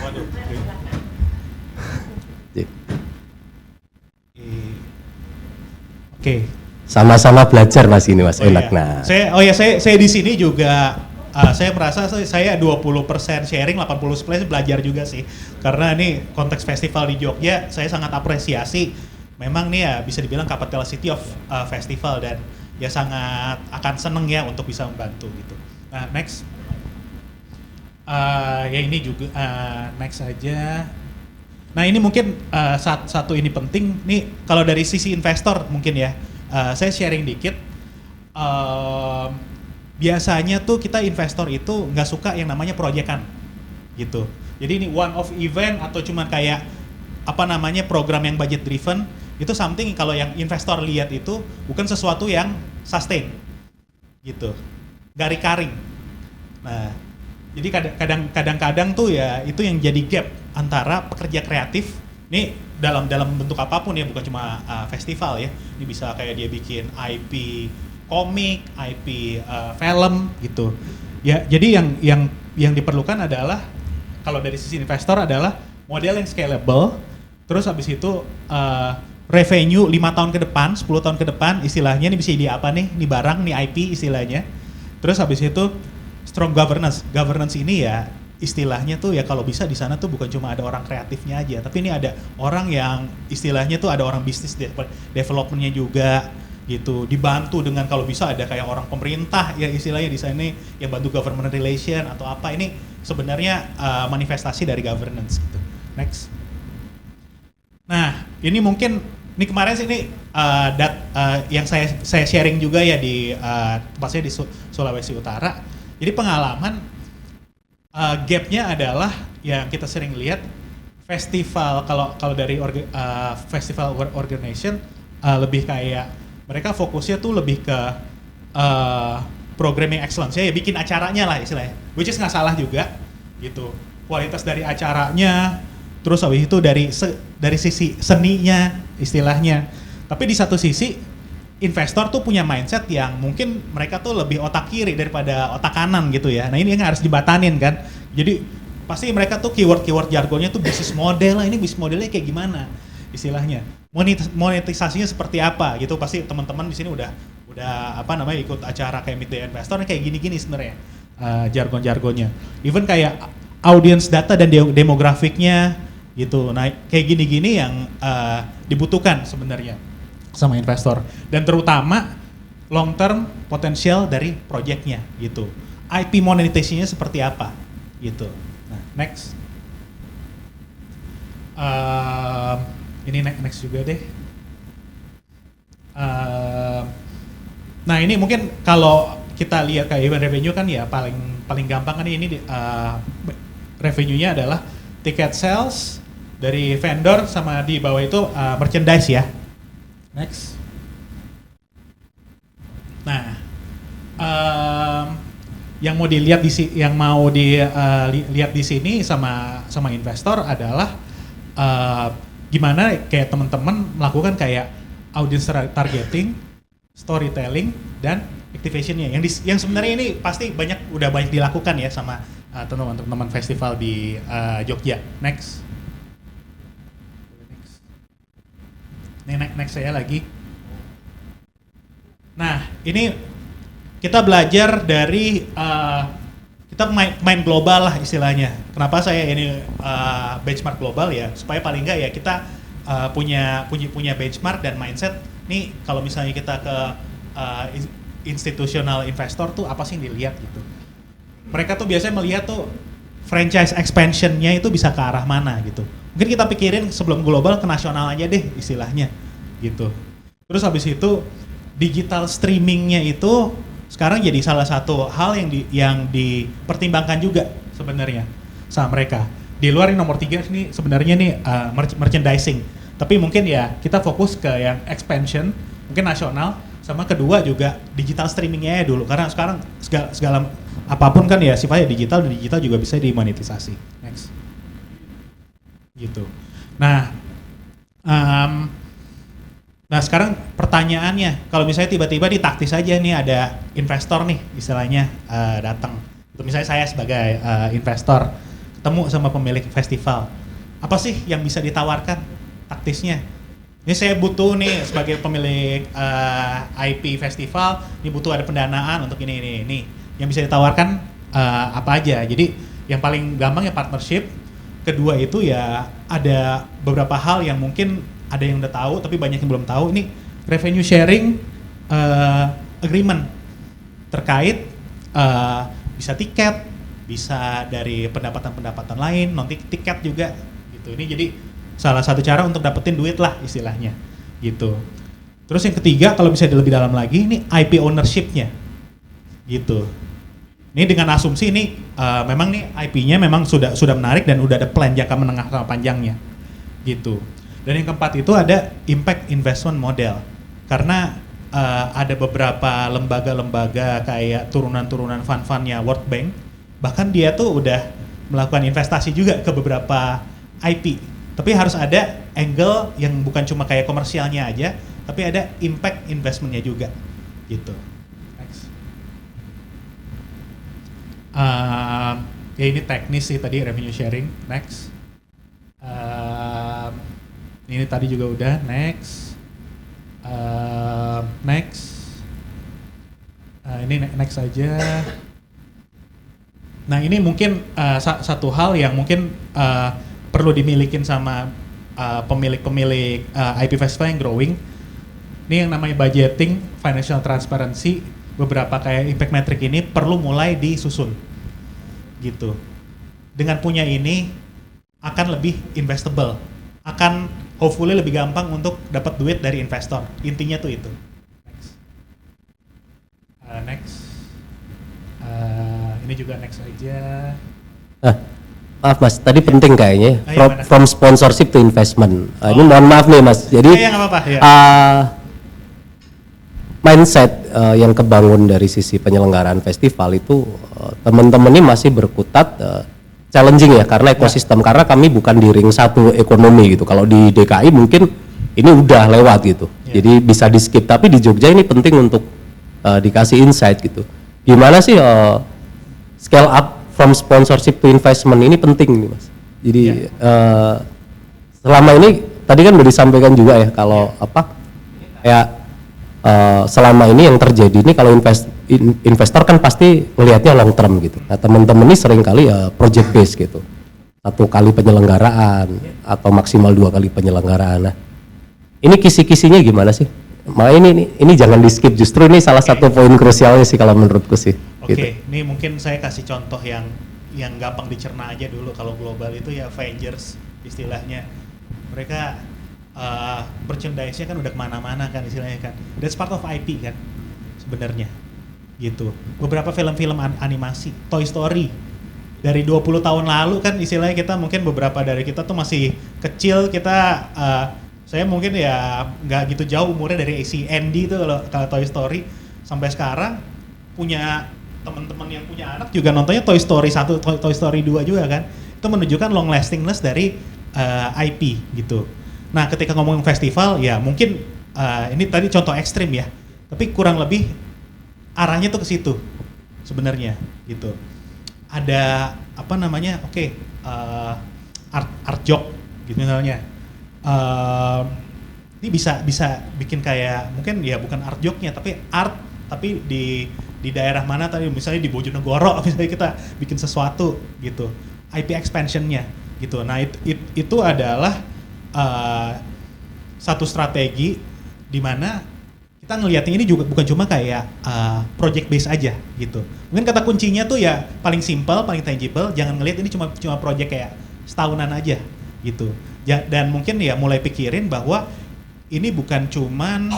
Speaker 4: Oke.
Speaker 2: Sama-sama belajar Mas ini Mas, enak.
Speaker 4: Iya.
Speaker 2: Nah.
Speaker 4: Saya di sini juga saya merasa saya 20% sharing, 80% belajar juga sih. Karena ini konteks festival di Jogja saya sangat apresiasi. Memang nih ya bisa dibilang capital city of festival dan ya sangat akan seneng ya untuk bisa membantu gitu. Nah, next. Ya ini juga next aja. Nah ini mungkin satu ini penting nih kalau dari sisi investor mungkin ya. Saya sharing dikit. Biasanya tuh kita investor itu nggak suka yang namanya proyekan gitu. Jadi ini one off event atau cuma kayak apa namanya program yang budget driven itu something kalau yang investor lihat itu bukan sesuatu yang sustain gitu, gak recurring. Nah, jadi kadang-kadang tuh ya itu yang jadi gap antara pekerja kreatif nih dalam bentuk apapun ya, bukan cuma festival ya. Ini bisa kayak dia bikin IP komik, IP film gitu. Ya, jadi yang diperlukan adalah kalau dari sisi investor adalah model yang scalable, terus habis itu revenue 5 tahun ke depan, 10 tahun ke depan istilahnya ini bisa jadi apa nih? Ini barang, nih IP istilahnya. Terus habis itu strong governance. Governance ini ya istilahnya tuh ya kalau bisa di sana tuh bukan cuma ada orang kreatifnya aja, tapi ini ada orang yang istilahnya tuh ada orang bisnis developmentnya juga gitu, dibantu dengan kalau bisa ada kayak orang pemerintah ya istilahnya di sana yang bantu government relation atau apa. Ini sebenarnya manifestasi dari governance gitu. Next. Nah ini mungkin ini kemarin sih ini yang saya sharing juga ya di tempat saya di Sulawesi Utara. Jadi pengalaman gapnya adalah yang kita sering lihat festival kalau dari festival organization lebih kayak mereka fokusnya tuh lebih ke programming excellence ya bikin acaranya lah istilahnya, which is nggak salah juga gitu, kualitas dari acaranya, terus habis itu dari sisi seninya istilahnya. Tapi di satu sisi investor tuh punya mindset yang mungkin mereka tuh lebih otak kiri daripada otak kanan gitu ya. Nah ini yang harus dibatanin kan. Jadi pasti mereka tuh keyword jargonnya tuh bisnis model lah, ini bisnis modelnya kayak gimana istilahnya. Monetisasinya seperti apa gitu. Pasti teman-teman di sini udah apa namanya ikut acara kayak Meet the Investor kayak gini-gini sebenarnya jargon-jargonnya. Even kayak audience data dan demografiknya gitu. Nah kayak gini-gini yang dibutuhkan sebenarnya sama investor, dan terutama long term potensial dari projectnya gitu. IP monetizasinya seperti apa gitu. Nah next, ini next juga deh. Nah ini mungkin kalau kita lihat kayak event revenue kan ya paling gampang kan ini revenue-nya adalah tiket sales dari vendor sama di bawah itu merchandise ya. Next. Nah, yang mau dilihat lihat di sini sama investor adalah gimana kayak teman-teman melakukan kayak audience targeting, storytelling, dan activationnya. Yang sebenarnya ini pasti udah banyak dilakukan ya sama teman-teman festival di Jogja. Next. Ini next saya lagi. Nah, ini kita belajar dari kita main global lah istilahnya. Kenapa saya ini benchmark global ya? Supaya paling enggak ya kita punya benchmark dan mindset. Nih kalau misalnya kita ke institutional investor tuh apa sih yang dilihat gitu. Mereka tuh biasanya melihat tuh franchise expansion-nya itu bisa ke arah mana gitu. Mungkin kita pikirin sebelum global ke nasional aja deh istilahnya gitu. Terus habis itu digital streamingnya itu sekarang jadi salah satu hal yang dipertimbangkan juga sebenarnya sama mereka. Di luar yang nomor 3 ini sebenarnya nih merchandising. Tapi mungkin ya kita fokus ke yang expansion, mungkin nasional, sama kedua juga digital streamingnya ya dulu. Karena sekarang segala apapun kan ya sifatnya digital, dan digital juga bisa dimonetisasi. Next. Gitu. Nah, nah sekarang pertanyaannya, kalau misalnya tiba-tiba di taktis aja nih ada investor nih istilahnya datang, itu misalnya saya sebagai investor ketemu sama pemilik festival, apa sih yang bisa ditawarkan taktisnya? Ini saya butuh nih sebagai pemilik IP festival, ini butuh ada pendanaan untuk ini. Yang bisa ditawarkan apa aja? Jadi yang paling gampang ya partnership. Kedua itu ya ada beberapa hal yang mungkin ada yang udah tahu tapi banyak yang belum tahu. Ini revenue sharing agreement terkait bisa tiket, bisa dari pendapatan-pendapatan lain, non tiket juga gitu. Ini jadi salah satu cara untuk dapetin duit lah istilahnya gitu. Terus yang ketiga kalau bisa lebih dalam lagi ini IP ownership-nya gitu. Ini dengan asumsi ini memang nih IP-nya memang sudah menarik dan udah ada plan jangka menengah sama panjangnya gitu. Dan yang keempat itu ada impact investment model. Karena ada beberapa lembaga-lembaga kayak turunan-turunan fund-fundnya World Bank, bahkan dia tuh udah melakukan investasi juga ke beberapa IP. Tapi harus ada angle yang bukan cuma kayak komersialnya aja, tapi ada impact investmentnya juga gitu. Next. Ya ini teknis sih tadi revenue sharing. Next. Ini tadi juga udah. Next. Ini next aja. Nah ini mungkin satu hal yang mungkin perlu dimilikin sama pemilik-pemilik IP festival yang growing. Ini yang namanya budgeting, financial transparency, beberapa kayak impact metric ini perlu mulai disusun gitu. Dengan punya ini akan lebih investable, akan hopefully lebih gampang untuk dapat duit dari investor. Intinya tuh itu. Next. Ini juga next aja.
Speaker 2: Maaf Mas, tadi penting kayaknya
Speaker 4: Iya,
Speaker 2: from sponsorship to investment. Ini mohon maaf nih Mas. Jadi
Speaker 4: Nggak apa-apa, ya.
Speaker 2: mindset yang kebangun dari sisi penyelenggaraan festival itu teman-teman ini masih berkutat challenging ya karena ekosistem karena kami bukan di ring satu ekonomi gitu. Kalau di DKI mungkin ini udah lewat gitu. Jadi bisa di skip, tapi di Jogja ini penting untuk dikasih insight gitu. Gimana sih scale up from sponsorship to investment ini penting nih Mas. Jadi selama ini tadi kan udah disampaikan juga ya kalau selama ini yang terjadi ini kalau investor kan pasti melihatnya long term gitu. Nah teman-teman ini sering kali project based gitu. 1 kali penyelenggaraan atau maksimal 2 kali penyelenggaraan. Nah ini kisi-kisinya gimana sih? Makanya ini jangan di skip, justru ini salah satu poin krusialnya sih kalau menurutku sih.
Speaker 4: Oke, ini mungkin saya kasih contoh yang gampang dicerna aja dulu. Kalau global itu ya Avengers istilahnya. Mereka merchandise-nya kan udah kemana-mana kan istilahnya kan. That's part of IP kan sebenarnya gitu. Beberapa film-film animasi, Toy Story dari 20 tahun lalu kan istilahnya kita mungkin beberapa dari kita tuh masih kecil kita saya mungkin ya nggak gitu jauh umurnya dari si Andy itu kalau Toy Story sampai sekarang punya teman-teman yang punya anak juga nontonnya Toy Story 1, Toy Story 2 juga kan. Itu menunjukkan long lastingness dari IP gitu. Nah, ketika ngomongin festival ya mungkin ini tadi contoh ekstrim ya. Tapi kurang lebih arahnya tuh ke situ sebenarnya gitu. Ada apa namanya? Art joke gitu misalnya. Ini bisa bikin kayak mungkin ya bukan art joke-nya tapi art tapi di daerah mana tadi misalnya di Bojonegoro misalnya kita bikin sesuatu gitu. IP expansion-nya gitu. Nah, itu adalah satu strategi di mana kita ngelihatnya ini juga bukan cuma kayak project base aja gitu. Mungkin kata kuncinya tuh ya paling simple, paling tangible, jangan ngelihat ini cuma project kayak setahunan aja gitu. Dan mungkin ya mulai pikirin bahwa ini bukan cuman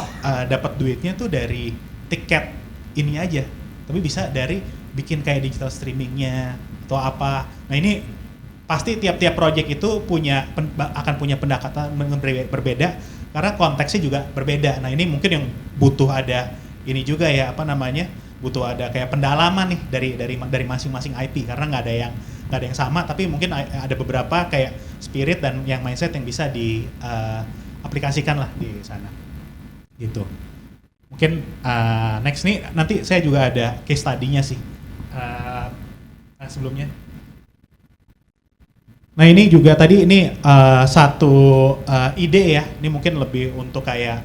Speaker 4: dapat duitnya tuh dari tiket ini aja, tapi bisa dari bikin kayak digital streamingnya atau apa. Nah ini pasti tiap-tiap project itu akan punya pendekatan berbeda karena konteksnya juga berbeda. Nah ini mungkin yang butuh ada ini juga ya butuh ada kayak pendalaman nih dari masing-masing IP karena nggak ada yang sama, tapi mungkin ada beberapa kayak spirit dan yang mindset yang bisa diaplikasikan lah di sana gitu. Mungkin next nih nanti saya juga ada case study-nya sih sebelumnya. Nah ini juga tadi ini satu ide ya, ini mungkin lebih untuk kayak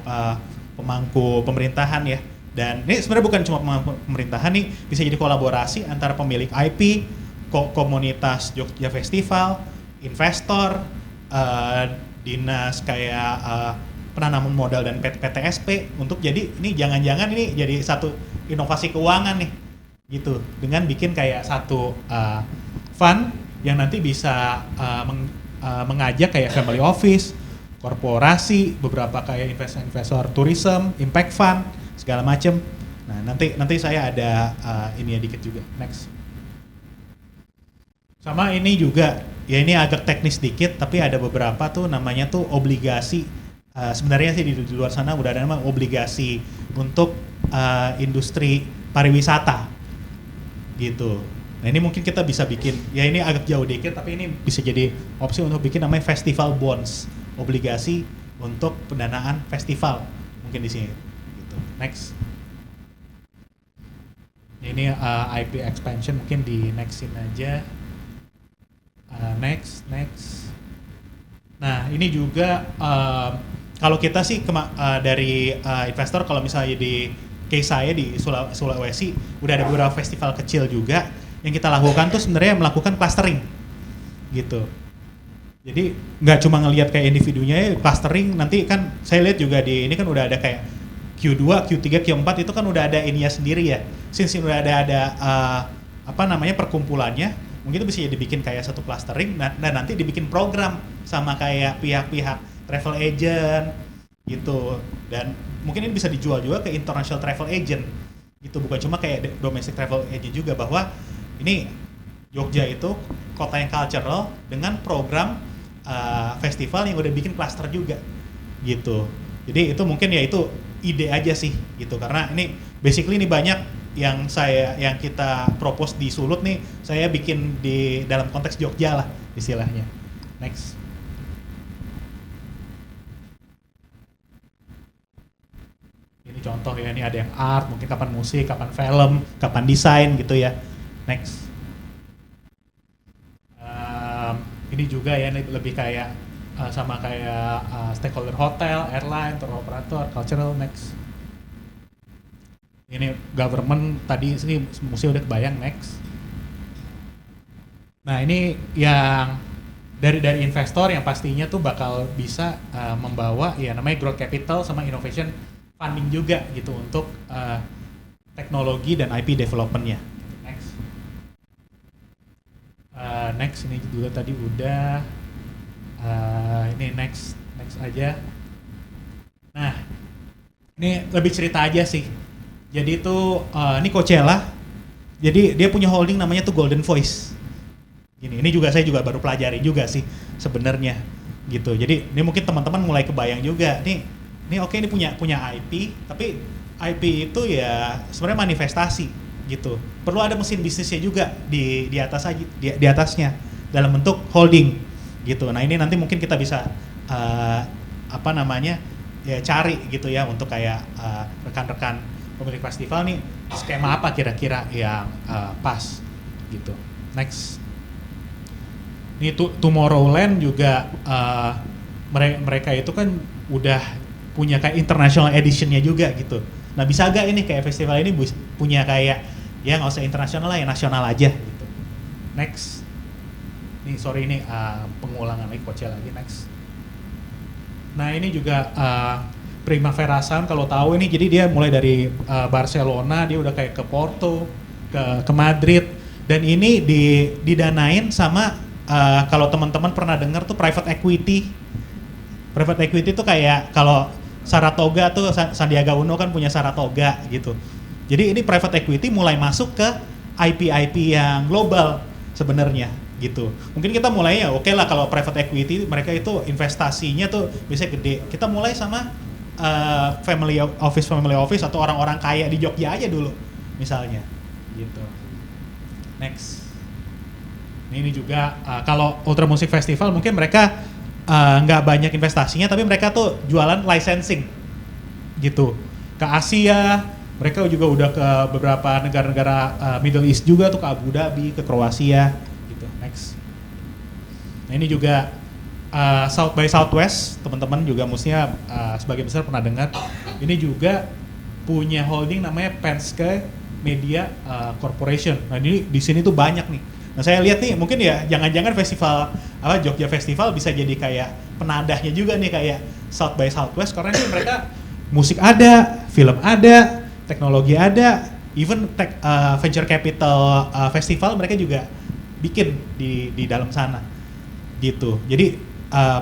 Speaker 4: pemangku pemerintahan ya. Dan ini sebenarnya bukan cuma pemangku pemerintahan nih, bisa jadi kolaborasi antara pemilik IP, komunitas Jogja Festival, investor, dinas kayak penanaman modal dan PTSP untuk jadi ini jangan-jangan ini jadi satu inovasi keuangan nih gitu, dengan bikin kayak satu fund yang nanti bisa mengajak kayak family office, korporasi, beberapa kayak investor tourism, impact fund, segala macem. Nah, nanti saya ada ini ya dikit juga. Next. Sama ini juga, ya ini agak teknis dikit, tapi ada beberapa tuh namanya tuh obligasi. Sebenarnya sih di luar sana udah ada nama obligasi untuk industri pariwisata, gitu. Nah ini mungkin kita bisa bikin, ya ini agak jauh dikit, tapi ini bisa jadi opsi untuk bikin namanya festival bonds, obligasi untuk pendanaan festival, mungkin di sini. Gitu. Next. Ini IP expansion mungkin di nextin aja. Next. Nah ini juga kalau kita sih dari investor, kalau misalnya di case saya di Sulawesi udah ada beberapa festival kecil juga yang kita lakukan tuh sebenarnya melakukan clustering gitu. Jadi nggak cuma ngelihat kayak individunya, clustering nanti kan saya lihat juga di ini kan udah ada kayak Q2, Q3, Q4 itu kan udah ada ininya sendiri ya. Since udah ada perkumpulannya, mungkin itu bisa dibikin kayak satu clustering dan nanti dibikin program sama kayak pihak-pihak travel agent gitu, dan mungkin ini bisa dijual juga ke international travel agent gitu, bukan cuma kayak domestic travel agent juga, bahwa ini Jogja itu kota yang cultural dengan program festival yang udah bikin cluster juga gitu. Jadi itu mungkin ya itu ide aja sih gitu, karena ini basically ini banyak yang kita propose di Sulut nih, saya bikin di dalam konteks Jogja lah istilahnya. Next. Ini contoh ya, ini ada yang art, mungkin kapan musik, kapan film, kapan desain gitu ya. Next. Ini juga ya, ini lebih kayak sama kayak stakeholder hotel, airline, tour operator, cultural. Next. Ini government tadi sini museum udah kebayang. Next. Nah ini yang dari investor yang pastinya tuh bakal bisa membawa ya namanya growth capital sama innovation funding juga gitu untuk teknologi dan IP development-nya. Next. Next ini juga tadi udah. Ini next aja. Nah ini lebih cerita aja sih. Jadi itu ini Coachella. Jadi dia punya holding namanya tuh Golden Voice. Ini juga saya juga baru pelajari juga sih sebenarnya gitu. Jadi ini mungkin teman-teman mulai kebayang juga. Ini oke, ini punya IP, tapi IP itu ya sebenarnya manifestasi gitu. Perlu ada mesin bisnisnya juga di atasnya dalam bentuk holding gitu. Nah ini nanti mungkin kita bisa ya cari gitu ya untuk kayak rekan-rekan pemilik festival nih skema apa kira-kira yang pas gitu. Next. Ini Tomorrowland juga mereka itu kan udah punya kayak international editionnya juga gitu. Nah bisa gak ini kayak festival ini punya kayak ya nggak usah internasional lah, ya nasional aja gitu. Next. Nih sorry ini pengulangan lagi Coachella lagi. Next. Nah ini juga Primavera Sound kalau tahu ini, jadi dia mulai dari Barcelona, dia udah kayak ke Porto, ke Madrid, dan ini didanain sama kalau teman-teman pernah dengar tuh private equity. Private equity tuh kayak kalau Saratoga tuh Sandiaga Uno kan punya Saratoga gitu. Jadi ini private equity mulai masuk ke IP yang global sebenarnya gitu. Mungkin kita mulai ya oke lah kalau private equity mereka itu investasinya tuh biasanya gede. Kita mulai sama family office atau orang-orang kaya di Jogja aja dulu misalnya gitu. Next. Ini juga kalau Ultra Music Festival mungkin mereka nggak banyak investasinya, tapi mereka tuh jualan licensing gitu ke Asia. Mereka juga udah ke beberapa negara-negara Middle East juga tuh, ke Abu Dhabi, ke Kroasia gitu. Next. Nah ini juga South by Southwest, teman-teman juga mestinya sebagian besar pernah dengar. Ini juga punya holding namanya Penske Media Corporation. Nah ini di sini tuh banyak nih. Nah saya lihat nih mungkin ya jangan-jangan festival Jogja Festival bisa jadi kayak penadahnya juga nih kayak South by Southwest, karena ini mereka musik ada, film ada, teknologi ada, even venture capital festival mereka juga bikin di dalam sana gitu. Jadi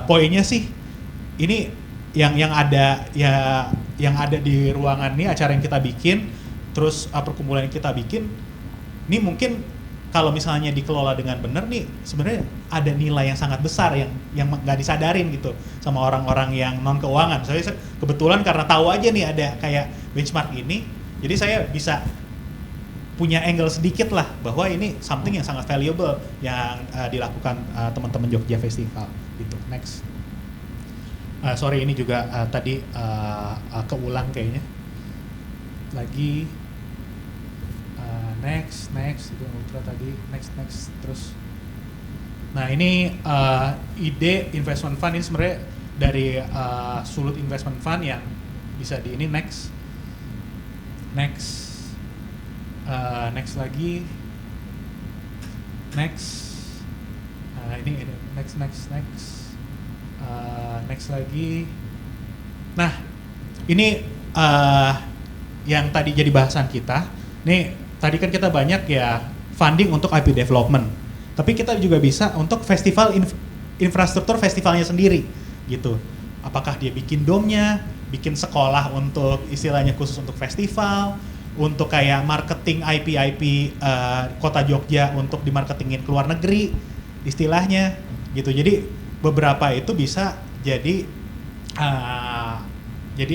Speaker 4: poinnya sih ini yang ada di ruangan ini, acara yang kita bikin, terus perkumpulan yang kita bikin, ini mungkin kalau misalnya dikelola dengan benar nih sebenarnya ada nilai yang sangat besar yang nggak disadarin gitu sama orang-orang yang non keuangan. Saya kebetulan karena tahu aja nih ada kayak benchmark ini, jadi saya bisa punya angle sedikit lah bahwa ini something yang sangat valuable yang dilakukan teman-teman Jogja Festival gitu. Next. Sorry ini juga tadi keulang kayaknya. Lagi next itu ultra tadi, next terus. Nah ini ide investment fund ini sebenarnya dari Sulut Investment Fund yang bisa di ini next lagi, ini next lagi. Nah ini yang tadi jadi bahasan kita. Nih tadi kan kita banyak ya funding untuk IP development, tapi kita juga bisa untuk festival infrastruktur festivalnya sendiri gitu. Apakah dia bikin domnya, bikin sekolah untuk istilahnya khusus untuk festival, untuk kayak marketing IP kota Jogja untuk dimarketingin ke luar negeri istilahnya gitu. Jadi beberapa itu bisa jadi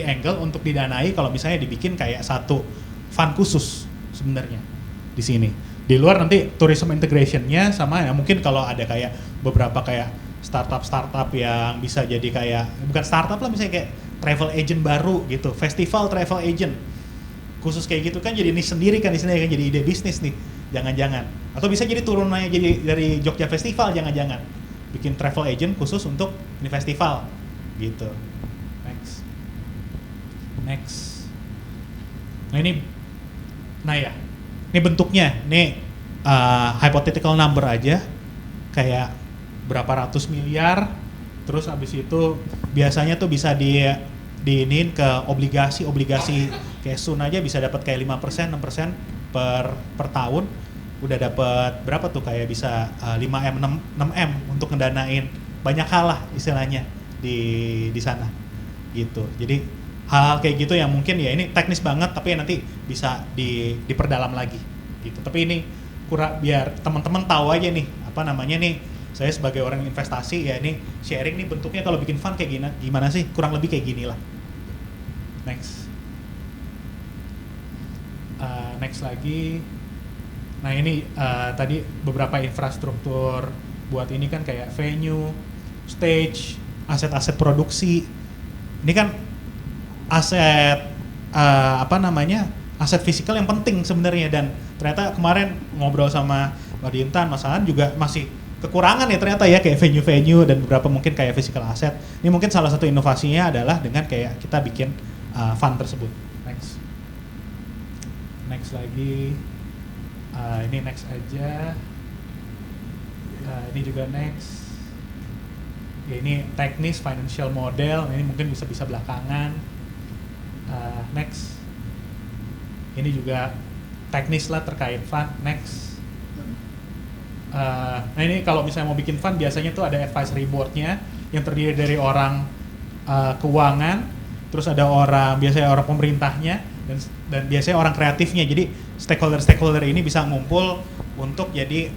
Speaker 4: angle untuk didanai kalau misalnya dibikin kayak satu fund khusus sebenarnya di sini. Di luar nanti tourism integration-nya sama ya, mungkin kalau ada kayak beberapa kayak startup yang bisa jadi kayak bukan startup lah, misalnya kayak travel agent baru gitu, festival travel agent khusus kayak gitu kan jadi niche sendiri kan, istilahnya kan jadi ide bisnis nih, jangan-jangan. Atau bisa jadi turunannya jadi dari Jogja Festival, jangan-jangan bikin travel agent khusus untuk ini festival gitu. Next. Nah ya, ini bentuknya, nih hypothetical number aja, kayak berapa ratus miliar, terus abis itu biasanya tuh bisa diinin ke obligasi kayak Sun aja bisa dapat kayak 5%, 6% per tahun, udah dapat berapa tuh kayak bisa 5M, 6M untuk ngedanain banyak hal lah istilahnya di sana gitu. Jadi hal kayak gitu yang mungkin ya ini teknis banget tapi nanti bisa diperdalam lagi gitu. Tapi ini biar teman-teman tahu aja nih apa namanya nih, saya sebagai orang investasi ya ini sharing nih bentuknya kalau bikin fund kayak gimana sih, kurang lebih kayak gini lah. Next lagi. Nah ini tadi beberapa infrastruktur buat ini kan kayak venue, stage, aset-aset produksi. Ini kan aset aset fisikal yang penting sebenarnya, dan ternyata kemarin ngobrol sama Mbak Dintan, Mas Aan juga masih kekurangan ya ternyata ya kayak venue-venue dan beberapa mungkin kayak physical asset. Ini mungkin salah satu inovasinya adalah dengan kayak kita bikin fund tersebut. Next lagi, ini next aja, ini juga next. Ya ini teknis financial model, ini mungkin bisa belakangan. Next, ini juga teknis lah terkait fund. Next, nah ini kalau misalnya mau bikin fund biasanya tuh ada advisory board-nya yang terdiri dari orang keuangan, terus ada biasanya orang pemerintahnya dan biasanya orang kreatifnya. Jadi stakeholder ini bisa ngumpul untuk jadi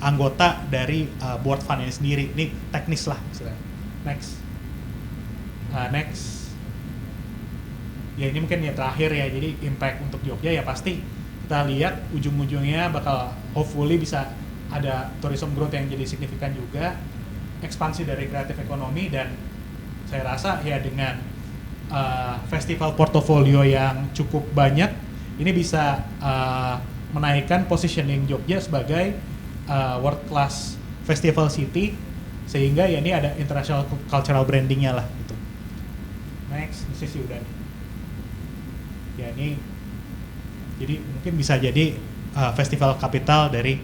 Speaker 4: anggota dari board fund ini sendiri. Ini teknis lah istilahnya. Next. Ya ini mungkin ya terakhir ya, jadi impact untuk Jogja ya pasti kita lihat ujung-ujungnya bakal hopefully bisa ada tourism growth yang jadi signifikan juga, ekspansi dari kreatif ekonomi, dan saya rasa ya dengan festival portofolio yang cukup banyak ini bisa menaikkan positioning Jogja sebagai world class festival city, sehingga ya ini ada international cultural brandingnya lah gitu. Next, ini sih udah nih. Ya ini jadi mungkin bisa jadi festival kapital dari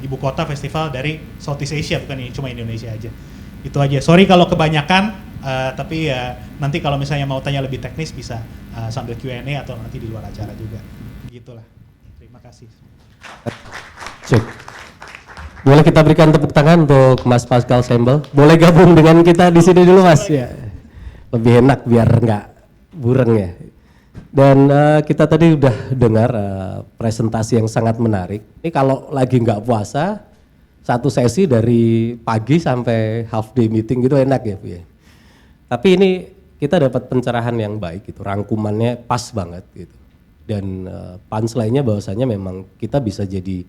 Speaker 4: ibu kota, festival dari Southeast Asia, bukan ini cuma Indonesia aja. Itu aja. Sorry kalau kebanyakan. Tapi ya nanti kalau misalnya mau tanya lebih teknis bisa sambil Q&A atau nanti di luar acara juga. Gitulah. Terima kasih.
Speaker 2: Cek. Boleh kita berikan tepuk tangan untuk Mas Pascal Sembel. Boleh gabung dengan kita di sini dulu Mas ya. Lebih enak biar nggak bureng ya. Dan kita tadi udah dengar presentasi yang sangat menarik. Ini kalau lagi nggak puasa, satu sesi dari pagi sampai half day meeting gitu enak ya Bu ya. Tapi ini kita dapat pencerahan yang baik gitu, rangkumannya pas banget gitu. Dan punchline-nya bahwasanya memang kita bisa jadi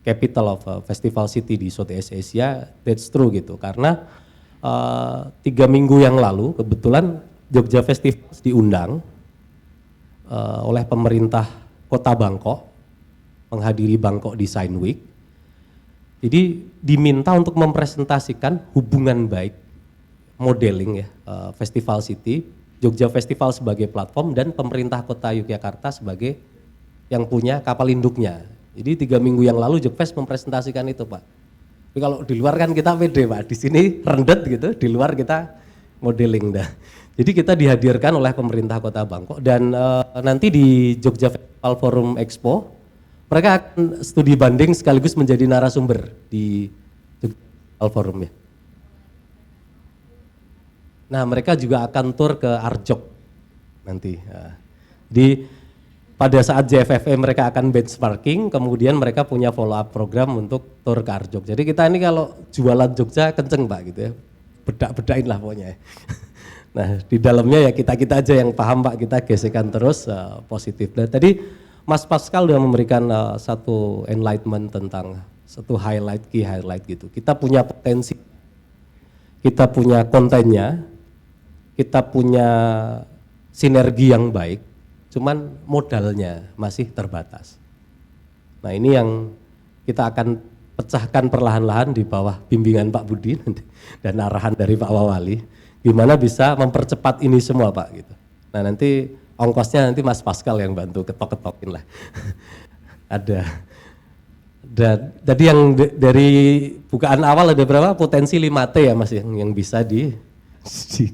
Speaker 2: capital of festival city di Southeast Asia, that's true gitu. Karena 3 minggu yang lalu kebetulan Jogja Festival diundang oleh pemerintah Kota Bangkok menghadiri Bangkok Design Week. Jadi diminta untuk mempresentasikan hubungan baik modeling ya Festival City, Jogja Festival sebagai platform dan pemerintah Kota Yogyakarta sebagai yang punya kapal induknya. Jadi 3 minggu yang lalu Jogfest mempresentasikan itu Pak. Tapi kalau di luar kan kita pede Pak, di sini rendet gitu, di luar kita modeling dah. Jadi kita dihadirkan oleh pemerintah Kota Bangkok dan nanti di Jogja Festival Forum Expo mereka akan studi banding sekaligus menjadi narasumber di Jogja Festival Forum ya. Nah mereka juga akan tur ke Arjok nanti. Jadi pada saat JFFE mereka akan benchmarking, kemudian mereka punya follow up program untuk tur ke Arjok. Jadi kita ini kalau jualan Jogja kenceng Pak gitu ya, bedak-bedain lah pokoknya. Nah di dalamnya ya kita-kita aja yang paham Pak, kita gesekan terus positif. Dan tadi Mas Pascal sudah memberikan satu enlightenment tentang satu key highlight gitu. Kita punya potensi, kita punya kontennya, kita punya sinergi yang baik, cuman modalnya masih terbatas. Nah ini yang kita akan pecahkan perlahan-lahan di bawah bimbingan Pak Budi dan arahan dari Pak Wawali, gimana bisa mempercepat ini semua Pak gitu. Nah nanti ongkosnya nanti Mas Pascal yang bantu ketok-ketokin lah. Ada. Dan tadi yang dari bukaan awal ada berapa potensi 5T ya Mas yang bisa di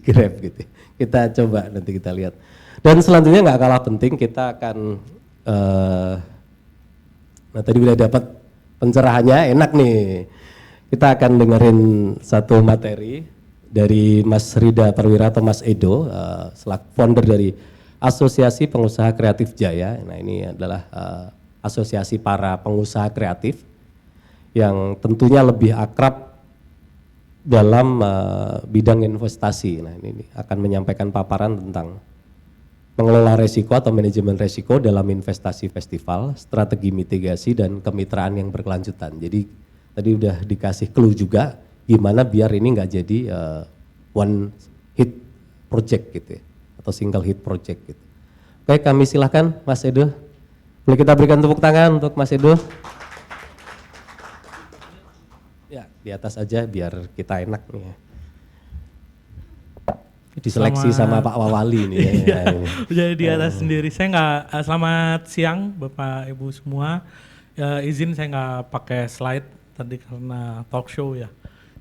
Speaker 2: grab gitu. Kita coba nanti kita lihat. Dan selanjutnya nggak kalah penting kita akan nah tadi udah dapat pencerahannya enak nih. Kita akan dengerin satu materi dari Mas Rida Perwira atau Mas Edo selaku founder dari Asosiasi Pengusaha Kreatif Jaya. Nah ini adalah asosiasi para pengusaha kreatif yang tentunya lebih akrab dalam bidang investasi. Nah ini akan menyampaikan paparan tentang mengelola resiko atau manajemen resiko dalam investasi festival, strategi mitigasi dan kemitraan yang berkelanjutan. Jadi tadi udah dikasih clue juga gimana biar ini nggak jadi one hit project gitu ya, atau single hit project gitu. Oke, kami silahkan Mas Edo. Boleh kita berikan tepuk tangan untuk Mas Edo. Ya, di atas aja biar kita enak nih ya. Diseleksi sama Pak Wawali nih ya.
Speaker 5: Iya, jadi di atas sendiri. Saya nggak, selamat siang Bapak Ibu semua. Izin saya nggak pakai slide tadi karena talk show ya.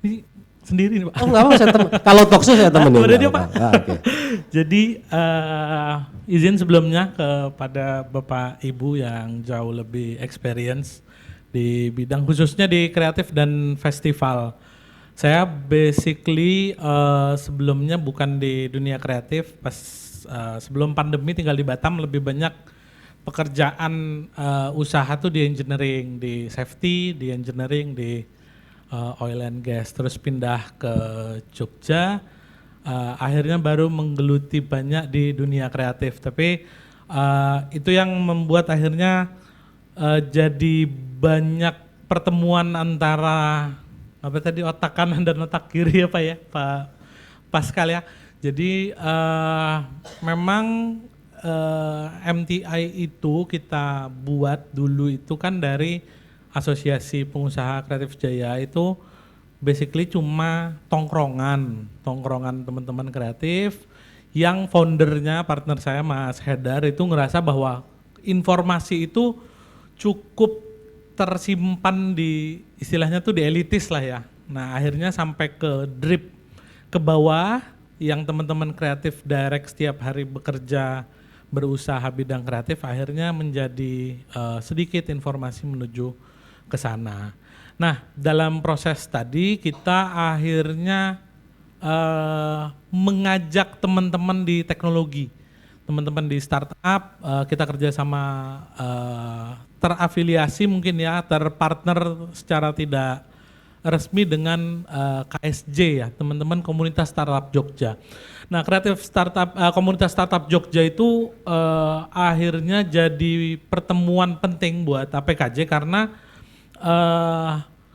Speaker 5: Ini sendiri nih Pak.
Speaker 2: Oh nggak apa-apa, kalau talk show saya temenin.
Speaker 5: Dia Pak.
Speaker 2: Okay.
Speaker 5: Jadi izin sebelumnya kepada Bapak Ibu yang jauh lebih experience di bidang khususnya di kreatif dan festival. Saya basically sebelumnya bukan di dunia kreatif, pas sebelum pandemi tinggal di Batam, lebih banyak pekerjaan usaha tuh di engineering, di safety, di engineering, di oil and gas, terus pindah ke Jogja, akhirnya baru menggeluti banyak di dunia kreatif. Tapi itu yang membuat akhirnya jadi banyak pertemuan antara apa tadi otak kanan dan otak kiri ya Pak ya, Pak Pascal ya. Jadi memang MTI itu kita buat dulu itu kan dari Asosiasi Pengusaha Kreatif Jaya, itu basically cuma tongkrongan teman-teman kreatif yang foundernya partner saya Mas Hedar itu ngerasa bahwa informasi itu cukup tersimpan di istilahnya tuh di elitis lah ya. Nah akhirnya sampai ke drip ke bawah yang teman-teman kreatif direct setiap hari bekerja berusaha bidang kreatif akhirnya menjadi sedikit informasi menuju ke sana. Nah, dalam proses tadi kita akhirnya mengajak teman-teman di teknologi, teman-teman di startup, kita kerjasama terafiliasi mungkin ya, terpartner secara tidak resmi dengan KSJ ya, teman-teman komunitas startup Jogja. Nah, kreatif startup komunitas startup Jogja itu akhirnya jadi pertemuan penting buat APKJ karena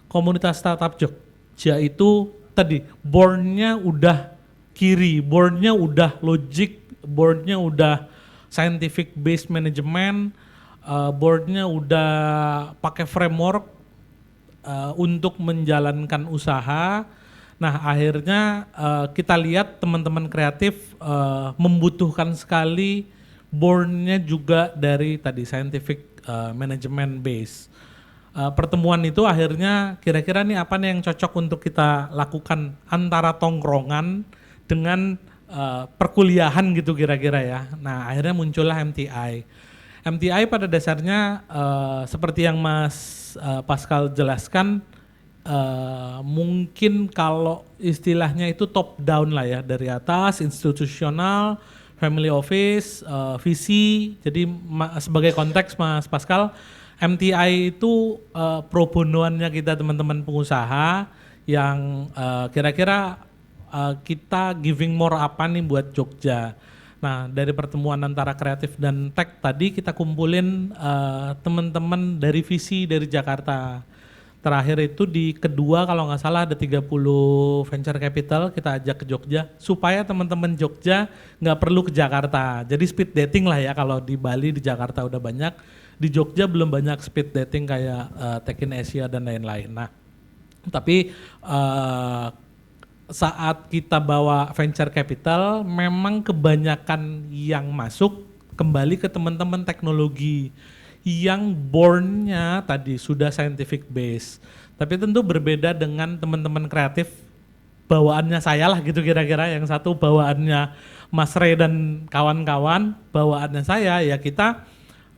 Speaker 5: komunitas startup Jogja itu tadi born-nya udah kiri, born-nya udah logic, born-nya udah scientific based management, board-nya udah pakai framework untuk menjalankan usaha. Nah, akhirnya kita lihat teman-teman kreatif membutuhkan sekali board-nya juga dari tadi scientific management base. Pertemuan itu akhirnya kira-kira nih apa nih yang cocok untuk kita lakukan antara tongkrongan dengan perkuliahan gitu kira-kira ya. Nah, akhirnya muncullah MTI. MTI pada dasarnya seperti yang Mas Pascal jelaskan, mungkin kalau istilahnya itu top down lah ya, dari atas institusional, family office, visi. Jadi sebagai konteks Mas Pascal, MTI itu pro bonoannya kita teman-teman pengusaha yang kira-kira kita giving more apa nih buat Jogja. Nah, dari pertemuan antara kreatif dan tech tadi kita kumpulin teman-teman dari visi dari Jakarta. Terakhir itu di kedua kalau nggak salah ada 30 venture capital kita ajak ke Jogja supaya teman-teman Jogja nggak perlu ke Jakarta. Jadi speed dating lah ya, kalau di Bali di Jakarta udah banyak, di Jogja belum banyak speed dating kayak Tech in Asia dan lain-lain. Nah, tapi saat kita bawa venture capital memang kebanyakan yang masuk kembali ke teman-teman teknologi yang born-nya tadi sudah scientific base. Tapi tentu berbeda dengan teman-teman kreatif, bawaannya saya lah gitu kira-kira, yang satu bawaannya Mas Ray dan kawan-kawan, bawaannya saya ya kita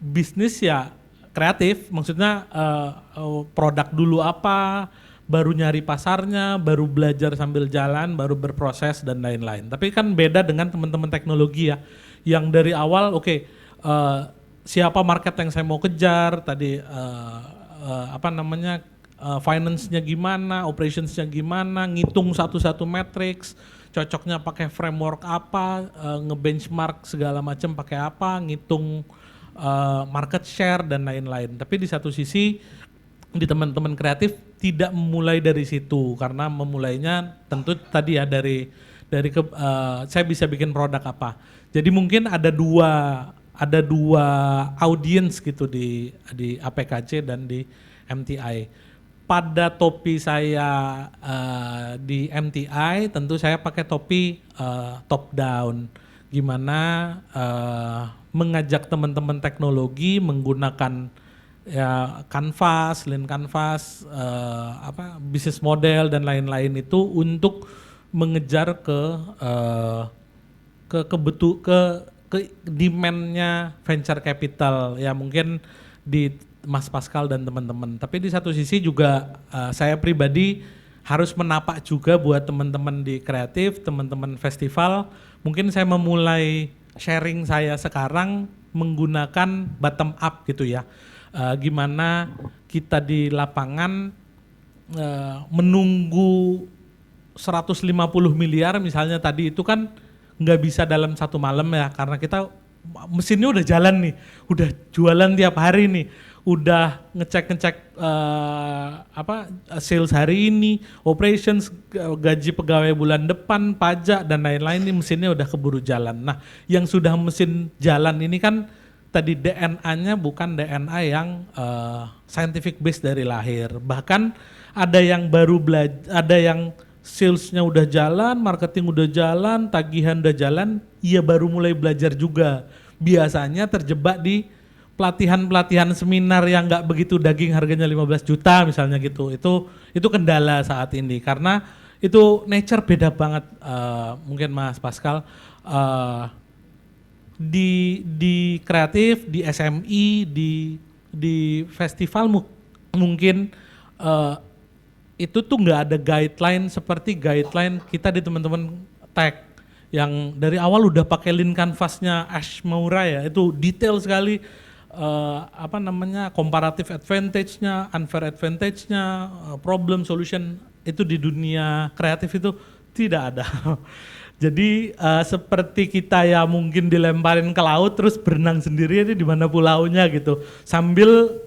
Speaker 5: bisnis ya kreatif, maksudnya produk dulu apa, baru nyari pasarnya, baru belajar sambil jalan, baru berproses dan lain-lain. Tapi kan beda dengan teman-teman teknologi ya, yang dari awal siapa market yang saya mau kejar, tadi finance-nya gimana, operations-nya gimana, ngitung satu-satu matrix, cocoknya pakai framework apa, ngebenchmark segala macam pakai apa, ngitung market share dan lain-lain. Tapi di satu sisi di teman-teman kreatif tidak memulai dari situ, karena memulainya tentu tadi ya dari saya bisa bikin produk apa. Jadi mungkin ada dua audience gitu di APKJ dan di MTI. Pada topi saya di MTI tentu saya pakai topi top down, gimana mengajak teman-teman teknologi menggunakan ya Canvas, Lean Canvas, bisnis model dan lain-lain itu untuk mengejar ke demand-nya venture capital ya, mungkin di Mas Pascal dan teman-teman. Tapi di satu sisi juga saya pribadi harus menapak juga buat teman-teman di kreatif, teman-teman festival. Mungkin saya memulai sharing saya sekarang menggunakan bottom up gitu ya. Gimana kita di lapangan menunggu 150 miliar misalnya tadi itu kan nggak bisa dalam satu malam ya, karena kita mesinnya udah jalan nih, udah jualan tiap hari nih, udah ngecek sales hari ini, operations, gaji pegawai bulan depan, pajak dan lain-lain, ini mesinnya udah keburu jalan. Nah, yang sudah mesin jalan ini kan tadi DNA-nya bukan DNA yang scientific base dari lahir. Bahkan ada yang baru ada yang salesnya udah jalan, marketing udah jalan, tagihan udah jalan, ia baru mulai belajar juga. Biasanya terjebak di pelatihan seminar yang nggak begitu daging, harganya 15 juta misalnya gitu. Itu kendala saat ini karena Itu nature beda banget, mungkin Mas Pascal. Di kreatif, di SMI, di festival mungkin itu tuh nggak ada guideline seperti guideline kita di teman-teman tech yang dari awal udah pakai Lean Canvas-nya Ash Maura ya, itu detail sekali, comparative advantage-nya, unfair advantage-nya, problem solution, itu di dunia kreatif itu tidak ada. Jadi seperti kita ya mungkin dilemparin ke laut terus berenang sendiri, ini di mana pulaunya gitu. Sambil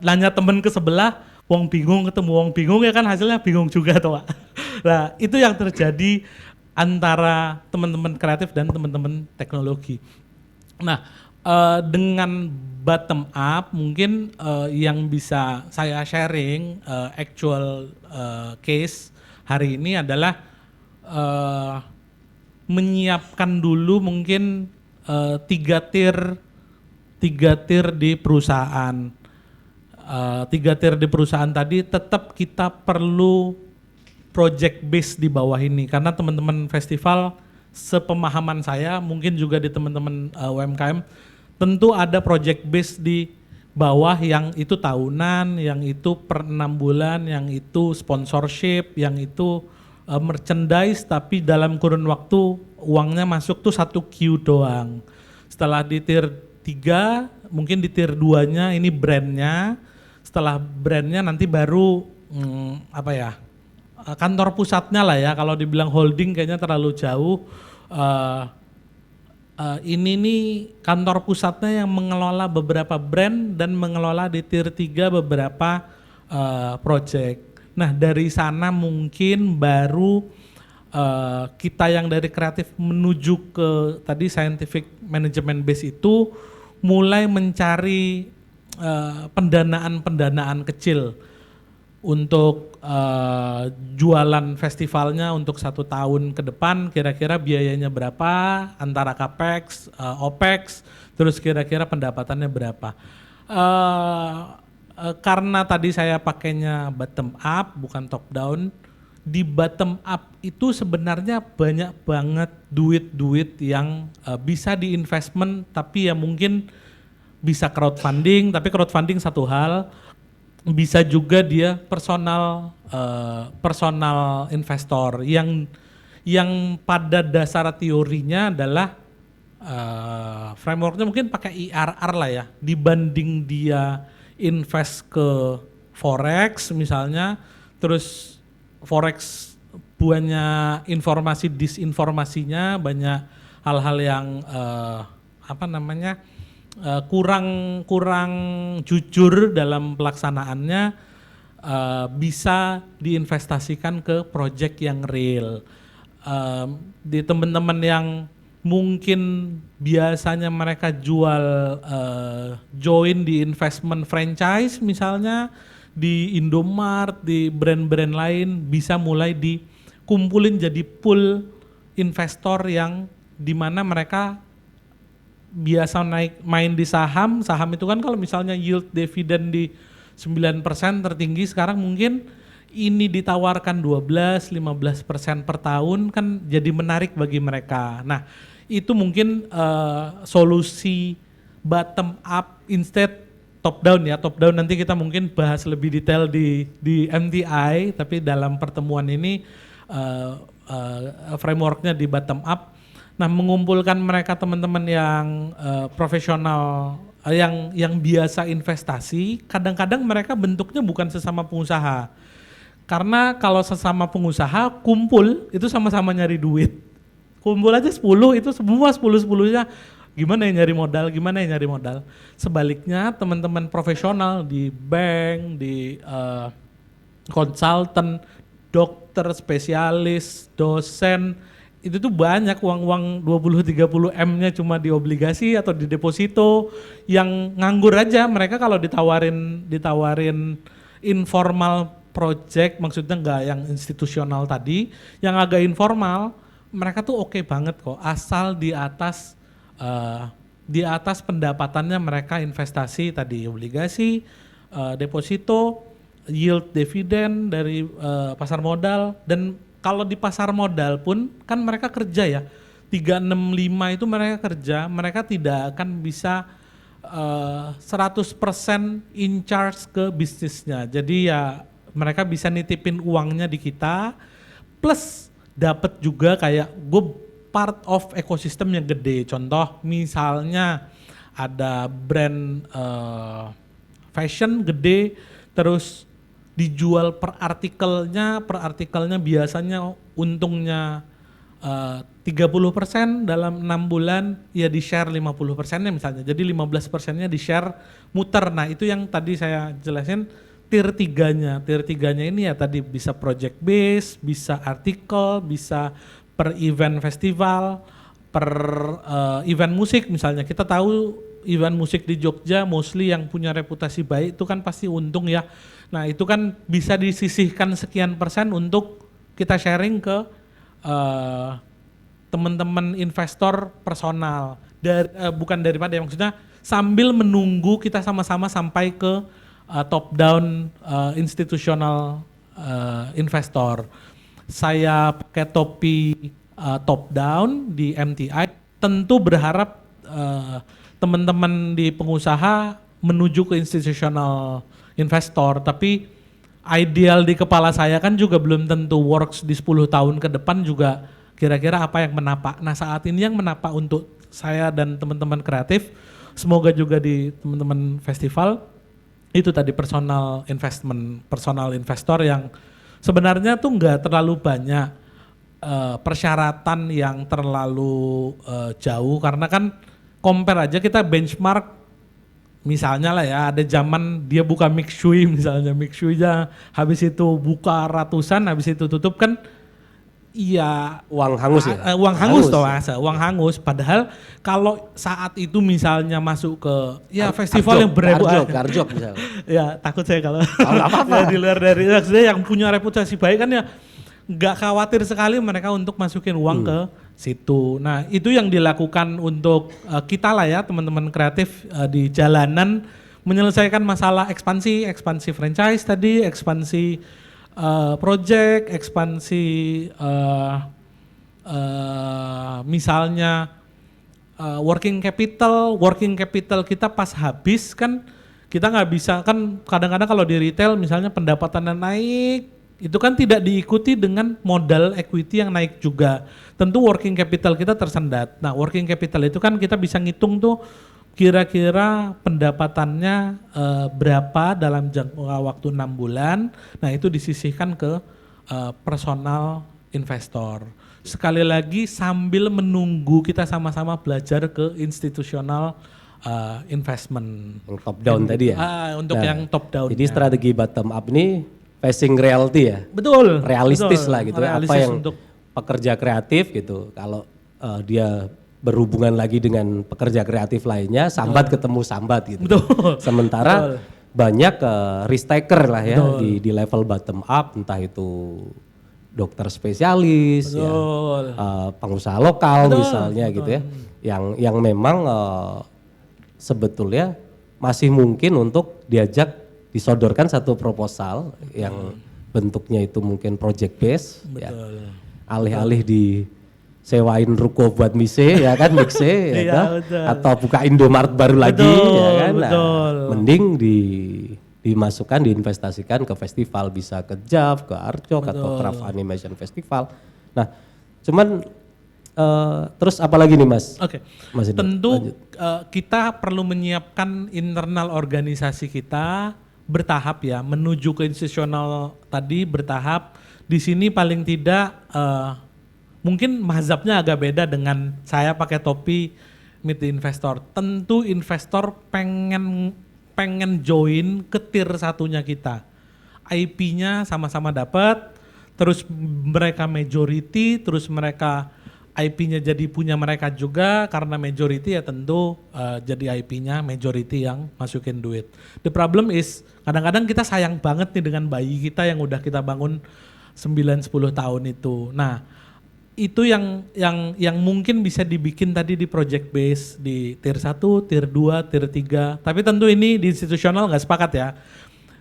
Speaker 5: nanya temen ke sebelah, wong bingung ketemu wong bingung ya kan hasilnya bingung juga tuh Pak. Nah itu yang terjadi antara teman-teman kreatif dan teman-teman teknologi. Nah dengan bottom up mungkin yang bisa saya sharing actual case hari ini adalah menyiapkan dulu mungkin 3 tier di perusahaan. 3 tier di perusahaan tadi tetap kita perlu project base di bawah ini karena teman-teman festival sepemahaman saya mungkin juga di teman-teman UMKM tentu ada project base di bawah yang itu tahunan, yang itu per 6 bulan, yang itu sponsorship, yang itu merchandise tapi dalam kurun waktu uangnya masuk tuh 1 Q doang. Setelah di tier 3 mungkin di tier 2-nya ini brandnya, setelah brandnya nanti baru kantor pusatnya lah ya, kalau dibilang holding kayaknya terlalu jauh. Ini nih kantor pusatnya yang mengelola beberapa brand dan mengelola di tier 3 beberapa project. Nah dari sana mungkin baru kita yang dari kreatif menuju ke tadi scientific management base itu mulai mencari pendanaan kecil untuk jualan festivalnya untuk 1 tahun ke depan kira-kira biayanya berapa antara capex, opex, terus kira-kira pendapatannya berapa. Karena tadi saya pakainya bottom up bukan top down, di bottom up itu sebenarnya banyak banget duit-duit yang bisa diinvestment tapi ya mungkin bisa crowdfunding, tapi crowdfunding satu hal, bisa juga dia personal investor yang pada dasar teorinya adalah frameworknya mungkin pakai IRR lah ya, dibanding dia invest ke forex misalnya, terus forex banyak informasi disinformasinya, banyak hal-hal yang kurang jujur dalam pelaksanaannya, bisa diinvestasikan ke project yang real. Di teman-teman yang mungkin biasanya mereka jual join di investment franchise misalnya di Indomart, di brand-brand lain, bisa mulai dikumpulin jadi pool investor yang dimana mereka biasa main di saham itu kan kalau misalnya yield dividen di 9% tertinggi, sekarang mungkin ini ditawarkan 12-15% per tahun kan jadi menarik bagi mereka. Nah itu mungkin solusi bottom up instead top down ya. Top down nanti kita mungkin bahas lebih detail di MTI, tapi dalam pertemuan ini frameworknya di bottom up. Nah mengumpulkan mereka teman-teman yang profesional, yang biasa investasi, kadang-kadang mereka bentuknya bukan sesama pengusaha. Karena kalau sesama pengusaha kumpul itu sama-sama nyari duit. Kumpul aja 10 itu semua 10-10-nya gimana ya nyari modal. Sebaliknya teman-teman profesional di bank, di konsultan, dokter, spesialis, dosen, itu tuh banyak uang-uang 20-30 M-nya cuma di obligasi atau di deposito yang nganggur aja. Mereka kalau ditawarin informal project, maksudnya nggak yang institusional tadi, yang agak informal, mereka tuh oke banget kok, asal di atas pendapatannya mereka investasi tadi obligasi, deposito, yield dividen dari pasar modal, dan kalau di pasar modal pun kan mereka kerja ya. 365 itu mereka kerja, mereka tidak akan bisa 100% in charge ke bisnisnya. Jadi ya mereka bisa nitipin uangnya di kita, plus dapat juga kayak gue part of ekosistem yang gede. Contoh misalnya ada brand fashion gede, terus dijual per artikelnya biasanya untungnya 30% dalam 6 bulan, ya di share 50%-nya misalnya. Jadi 15%-nya di share muter. Nah itu yang tadi saya jelasin tier 3-nya. Tier 3-nya ini ya tadi bisa project base, bisa artikel, bisa per event festival, per event musik misalnya. Kita tahu event musik di Jogja mostly yang punya reputasi baik itu kan pasti untung ya. Nah itu kan bisa disisihkan sekian persen untuk kita sharing ke teman-teman investor personal. Bukan daripada ya, maksudnya sambil menunggu kita sama-sama sampai ke top down institutional investor. Saya pakai topi top down di MTI, tentu berharap teman-teman di pengusaha menuju ke institutional investor, tapi ideal di kepala saya kan juga belum tentu works di 10 tahun ke depan juga kira-kira apa yang menapak. Nah saat ini yang menapak untuk saya dan teman-teman kreatif, semoga juga di teman-teman festival, itu tadi personal investment, personal investor yang sebenarnya tuh nggak terlalu banyak persyaratan yang terlalu jauh, karena kan compare aja kita benchmark. Misalnya lah ya, ada zaman dia buka Mixui misalnya, Mixui-nya habis itu buka ratusan, habis itu tutup kan, iya
Speaker 2: Uang hangus ya?
Speaker 5: uang hangus toh Mas, uang hangus. Padahal kalau saat itu misalnya masuk ke ya festival yang beribu,
Speaker 2: Karjok misalnya.
Speaker 5: ya takut saya kalau
Speaker 2: nggak apa-apa.
Speaker 5: ya, di luar dari maksudnya yang punya reputasi baik kan ya nggak khawatir sekali mereka untuk masukin uang ke situ. Nah itu yang dilakukan untuk kita lah ya teman-teman kreatif di jalanan, menyelesaikan masalah ekspansi franchise tadi, ekspansi project, ekspansi misalnya working capital kita pas habis kan kita nggak bisa kan, kadang-kadang kalau di retail misalnya pendapatannya naik itu kan tidak diikuti dengan modal equity yang naik juga. Tentu working capital kita tersendat. Nah working capital itu kan kita bisa ngitung tuh kira-kira pendapatannya berapa dalam jangka waktu 6 bulan. Nah itu disisihkan ke personal investor. Sekali lagi sambil menunggu kita sama-sama belajar ke institutional investment.
Speaker 2: Yang top down tadi ya?
Speaker 5: Untuk yang top down.
Speaker 2: Jadi strategi bottom up ini facing reality ya?
Speaker 5: Betul.
Speaker 2: Realistis
Speaker 5: betul.
Speaker 2: lah gitu ya, apa yang pekerja kreatif gitu, kalau dia berhubungan lagi dengan pekerja kreatif lainnya, sambat ketemu sambat gitu.
Speaker 5: Betul.
Speaker 2: Sementara banyak risk taker lah ya di level bottom up, entah itu dokter spesialis, ya, pengusaha lokal misalnya gitu ya, yang memang sebetulnya masih mungkin untuk diajak disodorkan satu proposal yang bentuknya itu mungkin project base, ya, alih-alih disewain ruko buat mise ya kan, mixe ya, atau buka Indomaret baru lagi ya kan, nah, mending dimasukkan, diinvestasikan ke festival, bisa ke JAV, ke Arjok atau Craft Animation Festival. Nah cuman terus apalagi nih Mas?
Speaker 5: Oke,
Speaker 2: Mas
Speaker 5: tentu kita perlu menyiapkan internal organisasi kita bertahap ya, menuju ke institusional tadi bertahap. Di sini paling tidak mungkin mazhabnya agak beda dengan saya pakai topi meet the investor. Tentu investor pengen join ke tier satunya kita. IP-nya sama-sama dapat, terus mereka majority, terus mereka IP-nya jadi punya mereka juga, karena majority ya tentu jadi IP-nya majority yang masukin duit. The problem is kadang-kadang kita sayang banget nih dengan bayi kita yang udah kita bangun 9-10 tahun itu. Nah itu yang mungkin bisa dibikin tadi di project base, di tier 1, tier 2, tier 3. Tapi tentu ini di institusional nggak sepakat ya.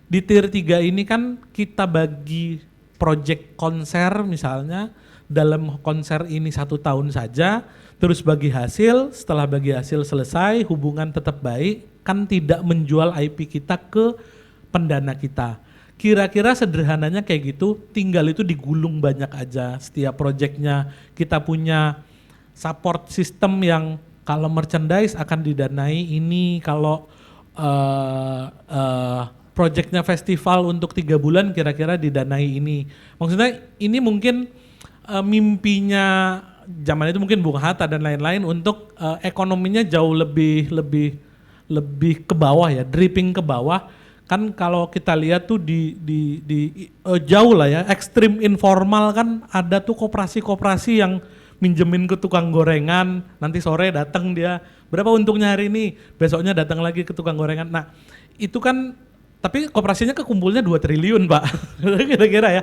Speaker 5: Di tier 3 ini kan kita bagi project konser misalnya, dalam konser ini 1 tahun saja, terus bagi hasil, setelah bagi hasil selesai, hubungan tetap baik, kan tidak menjual IP kita ke pendana kita. Kira-kira sederhananya kayak gitu, tinggal itu digulung banyak aja. Setiap projectnya kita punya support system yang kalau merchandise akan didanai ini, kalau projectnya festival untuk 3 bulan kira-kira didanai ini. Maksudnya ini mungkin mimpinya zaman itu mungkin Bung Hatta dan lain-lain untuk ekonominya jauh lebih ke bawah ya, dripping ke bawah. Kan kalau kita lihat tuh di jauh lah ya, ekstrim informal kan ada tuh koperasi-koperasi yang minjemin ke tukang gorengan, nanti sore datang dia, berapa untungnya hari ini, besoknya datang lagi ke tukang gorengan. Nah itu kan, tapi koperasinya kekumpulnya 2 triliun Pak, kira-kira ya.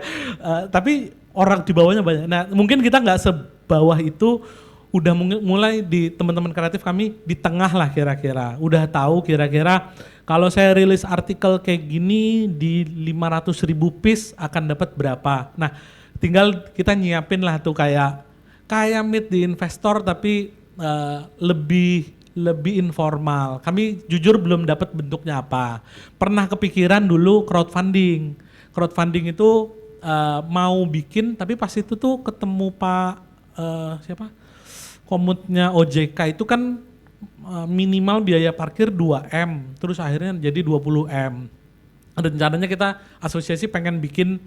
Speaker 5: Tapi orang di bawahnya banyak. Nah mungkin kita nggak sebawah itu, udah mulai di teman-teman kreatif kami di tengah lah kira-kira. Udah tahu kira-kira kalau saya rilis artikel kayak gini di 500.000 piece akan dapat berapa. Nah tinggal kita nyiapin lah tuh kayak meet di investor tapi lebih informal. Kami jujur belum dapat bentuknya apa. Pernah kepikiran dulu crowdfunding. Crowdfunding itu mau bikin, tapi pas itu tuh ketemu Pak siapa? Komutnya OJK itu kan minimal biaya parkir 2M, terus akhirnya jadi 20M. Rencananya kita asosiasi pengen bikin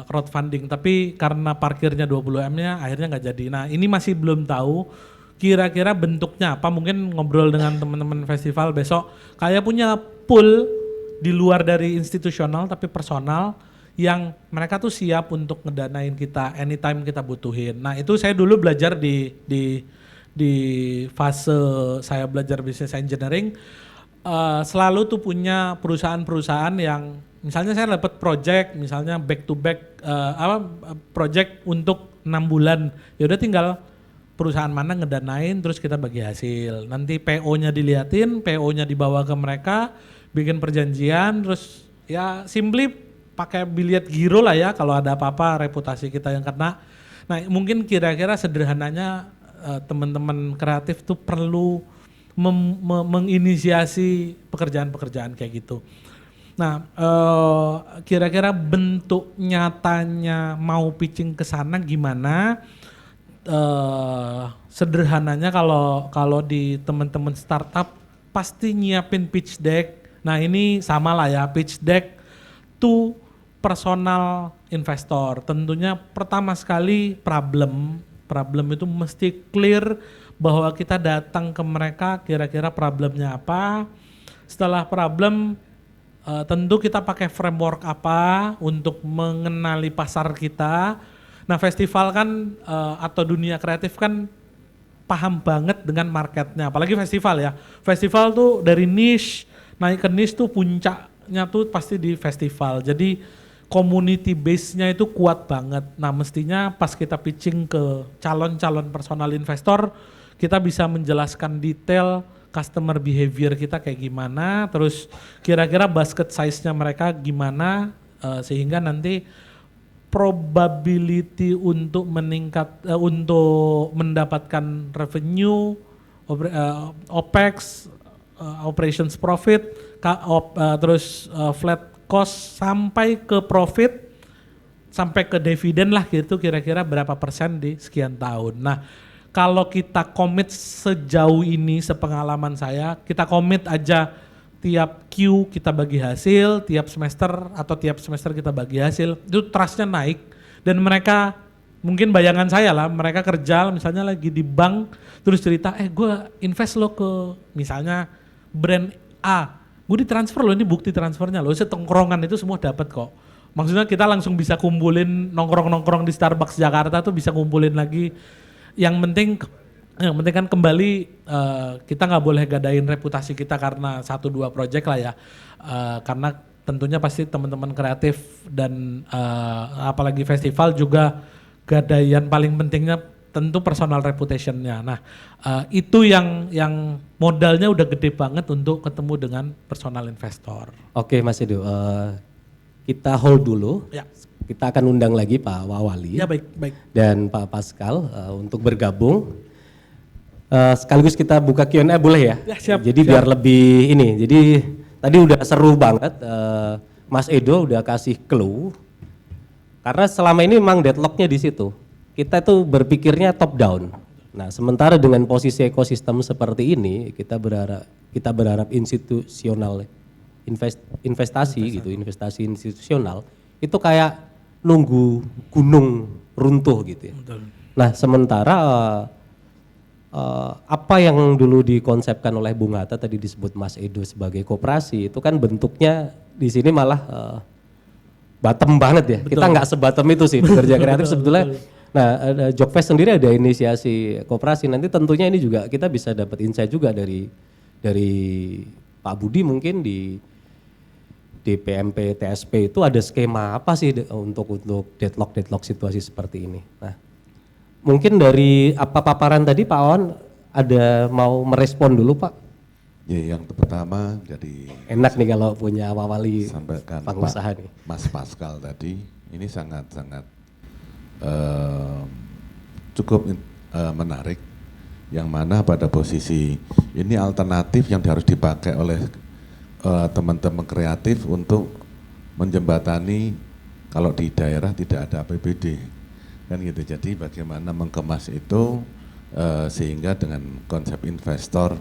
Speaker 5: crowdfunding, tapi karena parkirnya 20M-nya akhirnya nggak jadi. Nah ini masih belum tahu kira-kira bentuknya apa, mungkin ngobrol dengan teman-teman festival besok. Kayak punya pool di luar dari institusional tapi personal yang mereka tuh siap untuk ngedanain kita anytime kita butuhin. Nah itu saya dulu belajar di fase saya belajar business engineering, selalu tuh punya perusahaan-perusahaan yang misalnya saya dapat project, misalnya back to back project untuk 6 bulan, ya udah tinggal perusahaan mana ngedanain terus kita bagi hasil. Nanti PO-nya diliatin, PO-nya dibawa ke mereka, bikin perjanjian, terus ya simply pakai biliet giro lah ya kalau ada apa-apa reputasi kita yang kena. Nah mungkin kira-kira sederhananya teman-teman kreatif tuh perlu menginisiasi pekerjaan-pekerjaan kayak gitu. Nah, kira-kira bentuk nyatanya mau pitching ke sana gimana? Sederhananya kalau di teman-teman startup pasti nyiapin pitch deck. Nah, ini sama lah ya, pitch deck to personal investor. Tentunya pertama sekali problem itu mesti clear bahwa kita datang ke mereka kira-kira problemnya apa. Setelah problem tentu kita pakai framework apa untuk mengenali pasar kita. Nah festival kan atau dunia kreatif kan paham banget dengan marketnya, apalagi festival ya. Festival tuh dari niche naik ke niche tuh puncaknya tuh pasti di festival. Jadi community base-nya itu kuat banget. Nah mestinya pas kita pitching ke calon-calon personal investor, kita bisa menjelaskan detail customer behavior kita kayak gimana, terus kira-kira basket size-nya mereka gimana, sehingga nanti probability untuk untuk mendapatkan revenue, OPEX, operations profit, terus flat cost sampai ke profit, sampai ke dividen lah gitu, kira-kira berapa persen di sekian tahun. Nah kalau kita komit sejauh ini, sepengalaman saya, kita komit aja tiap Q kita bagi hasil, tiap semester atau tiap semester kita bagi hasil, itu trustnya naik. Dan mereka, mungkin bayangan saya lah, mereka kerja misalnya lagi di bank, terus cerita, gue invest lo ke misalnya brand A, gue ditransfer lo, ini bukti transfernya lo, setongkrongan itu semua dapat kok. Maksudnya kita langsung bisa kumpulin nongkrong-nongkrong di Starbucks Jakarta tuh bisa kumpulin lagi. Yang penting kan kembali kita nggak boleh gadain reputasi kita karena 1-2 project lah ya, karena tentunya pasti teman-teman kreatif dan apalagi festival juga gadaian paling pentingnya tentu personal reputation-nya. Nah itu yang modalnya udah gede banget untuk ketemu dengan personal investor.
Speaker 2: Oke Mas Edo, kita hold dulu.
Speaker 5: Ya.
Speaker 2: kita akan undang lagi Pak Wawali
Speaker 5: Ya baik, baik.
Speaker 2: dan Pak Pascal untuk bergabung. Sekaligus kita buka Q&A boleh ya?
Speaker 5: Ya, siap,
Speaker 2: Jadi
Speaker 5: siap.
Speaker 2: biar lebih ini. Jadi tadi udah seru banget. Mas Edo udah kasih clue. Karena selama ini memang deadlocknya di situ. Kita tuh berpikirnya top down. Nah, sementara dengan posisi ekosistem seperti ini, kita berharap institusional investasi gitu, investasi institusional itu kayak nunggu gunung runtuh gitu ya.
Speaker 5: Betul.
Speaker 2: Nah, sementara apa yang dulu dikonsepkan oleh Bung Hatta tadi disebut Mas Edo sebagai koperasi itu kan bentuknya di sini malah bottom banget ya.
Speaker 5: Betul.
Speaker 2: Kita nggak sebottom itu sih pekerja kreatif
Speaker 5: Betul,
Speaker 2: sebetulnya.
Speaker 5: betul.
Speaker 2: Nah, Jokfest sendiri ada inisiasi koperasi. Nanti tentunya ini juga kita bisa dapat insight juga dari Pak Budi mungkin di PMP TSP itu ada skema apa sih untuk deadlock situasi seperti ini. Nah, mungkin dari apa paparan tadi Pak Awan ada mau merespon dulu Pak?
Speaker 3: Ya, yang pertama jadi
Speaker 2: Enak nih kalau punya Wawali
Speaker 3: sampaikan
Speaker 2: pengusaha
Speaker 3: Pak
Speaker 2: nih.
Speaker 3: Mas Pascal tadi, ini sangat-sangat cukup menarik, yang mana pada posisi ini alternatif yang harus dipakai oleh teman-teman kreatif untuk menjembatani kalau di daerah tidak ada APBD kan gitu. Jadi bagaimana mengemas itu sehingga dengan konsep investor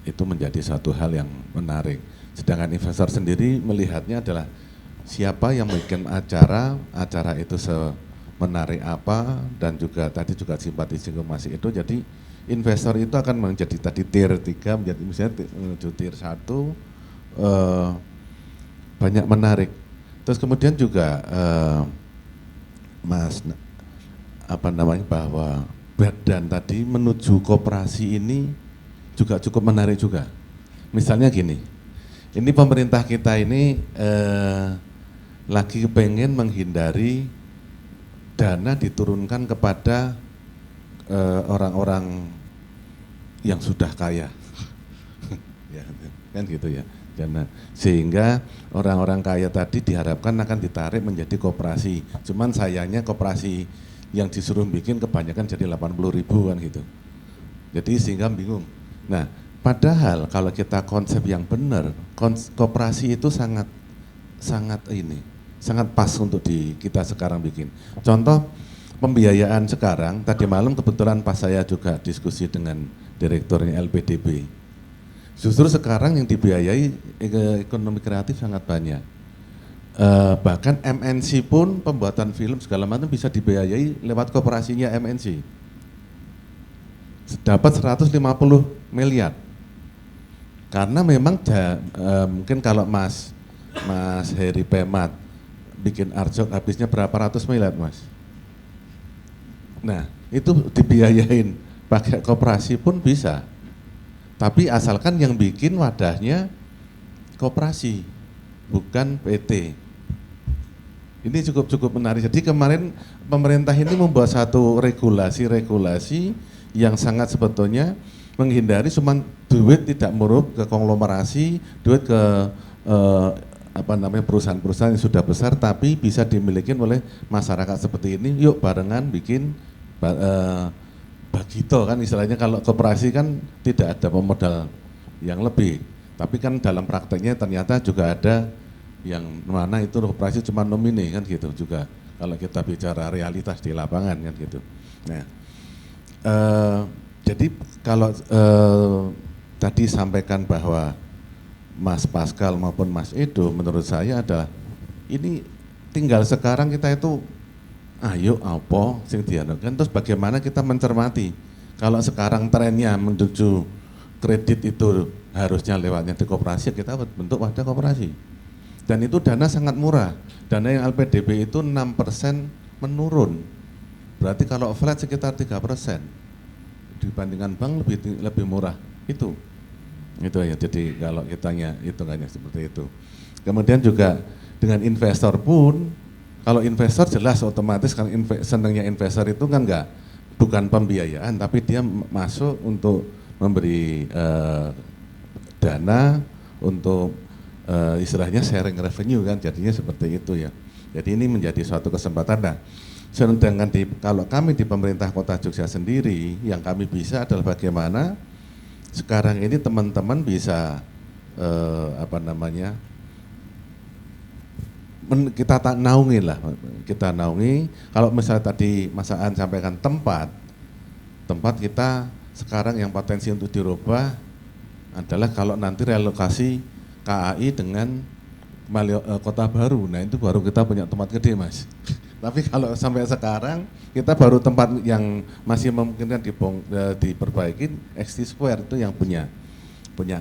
Speaker 3: itu menjadi satu hal yang menarik. Sedangkan investor sendiri melihatnya adalah siapa yang bikin acara itu menarik apa, dan juga tadi juga simpati masih itu. Jadi investor itu akan menjadi tadi tier 3 menjadi misalnya menuju tier 1 banyak menarik. Terus kemudian juga Mas bahwa badan tadi menuju koperasi ini juga cukup menarik juga. Misalnya gini, ini pemerintah kita ini lagi pengen menghindari dana diturunkan kepada orang-orang yang sudah kaya, ya, kan gitu ya. Dana sehingga orang-orang kaya tadi diharapkan akan ditarik menjadi koperasi. Cuman sayangnya koperasi yang disuruh bikin kebanyakan jadi 80.000 kan gitu. Jadi sehingga bingung. Nah, padahal kalau kita konsep yang benar, koperasi itu sangat pas untuk kita sekarang bikin. Contoh pembiayaan sekarang, tadi malam kebetulan pas saya juga diskusi dengan direkturnya LPDB. Justru sekarang yang dibiayai ekonomi kreatif sangat banyak. Bahkan MNC pun pembuatan film segala macam bisa dibiayai lewat koperasinya MNC. Dapat 150 miliar. Karena memang mungkin kalau Mas Heri Pemat bikin Arjok habisnya berapa ratus miliar Mas. Nah itu dibiayain pakai koperasi pun bisa. Tapi asalkan yang bikin wadahnya koperasi, bukan PT. Ini cukup menarik. Jadi kemarin pemerintah ini membuat satu regulasi yang sangat sebetulnya menghindari cuma duit tidak murup ke konglomerasi, duit ke perusahaan-perusahaan yang sudah besar tapi bisa dimiliki oleh masyarakat seperti ini. Yuk barengan bikin bagito kan istilahnya. Kalau koperasi kan tidak ada pemodal yang lebih, tapi kan dalam prakteknya ternyata juga ada yang mana itu koperasi cuma nomine kan gitu juga kalau kita bicara realitas di lapangan kan gitu. Nah jadi kalau tadi sampaikan bahwa Mas Pascal maupun Mas Edo menurut saya adalah ini tinggal sekarang kita itu ayo apa sing dianukan, terus bagaimana kita mencermati kalau sekarang trennya menuju kredit itu harusnya lewatnya di koperasi, kita bentuk wadah koperasi. Dan itu dana sangat murah. Dana yang LPDB itu 6% menurun. Berarti kalau flat sekitar 3%. Dibandingkan bank lebih murah. Itu ya. Jadi kalau kitanya hitungannya seperti itu. Kemudian juga dengan investor pun, kalau investor jelas otomatis kan senangnya investor itu kan bukan pembiayaan, tapi dia masuk untuk memberi dana untuk istilahnya sharing revenue kan, jadinya seperti itu ya. Jadi ini menjadi suatu kesempatan. Nah, sedangkan kalau kami di pemerintah Kota Jogja sendiri, yang kami bisa adalah bagaimana sekarang ini teman-teman bisa kita tak naungi lah, kita naungi. Kalau misalnya tadi Mas Aan sampaikan tempat kita sekarang yang potensi untuk dirubah adalah kalau nanti relokasi KAI dengan kota baru, nah itu baru kita punya tempat gede Mas. Tapi kalau sampai sekarang kita baru tempat yang masih memungkinkan diperbaiki XT Square itu yang punya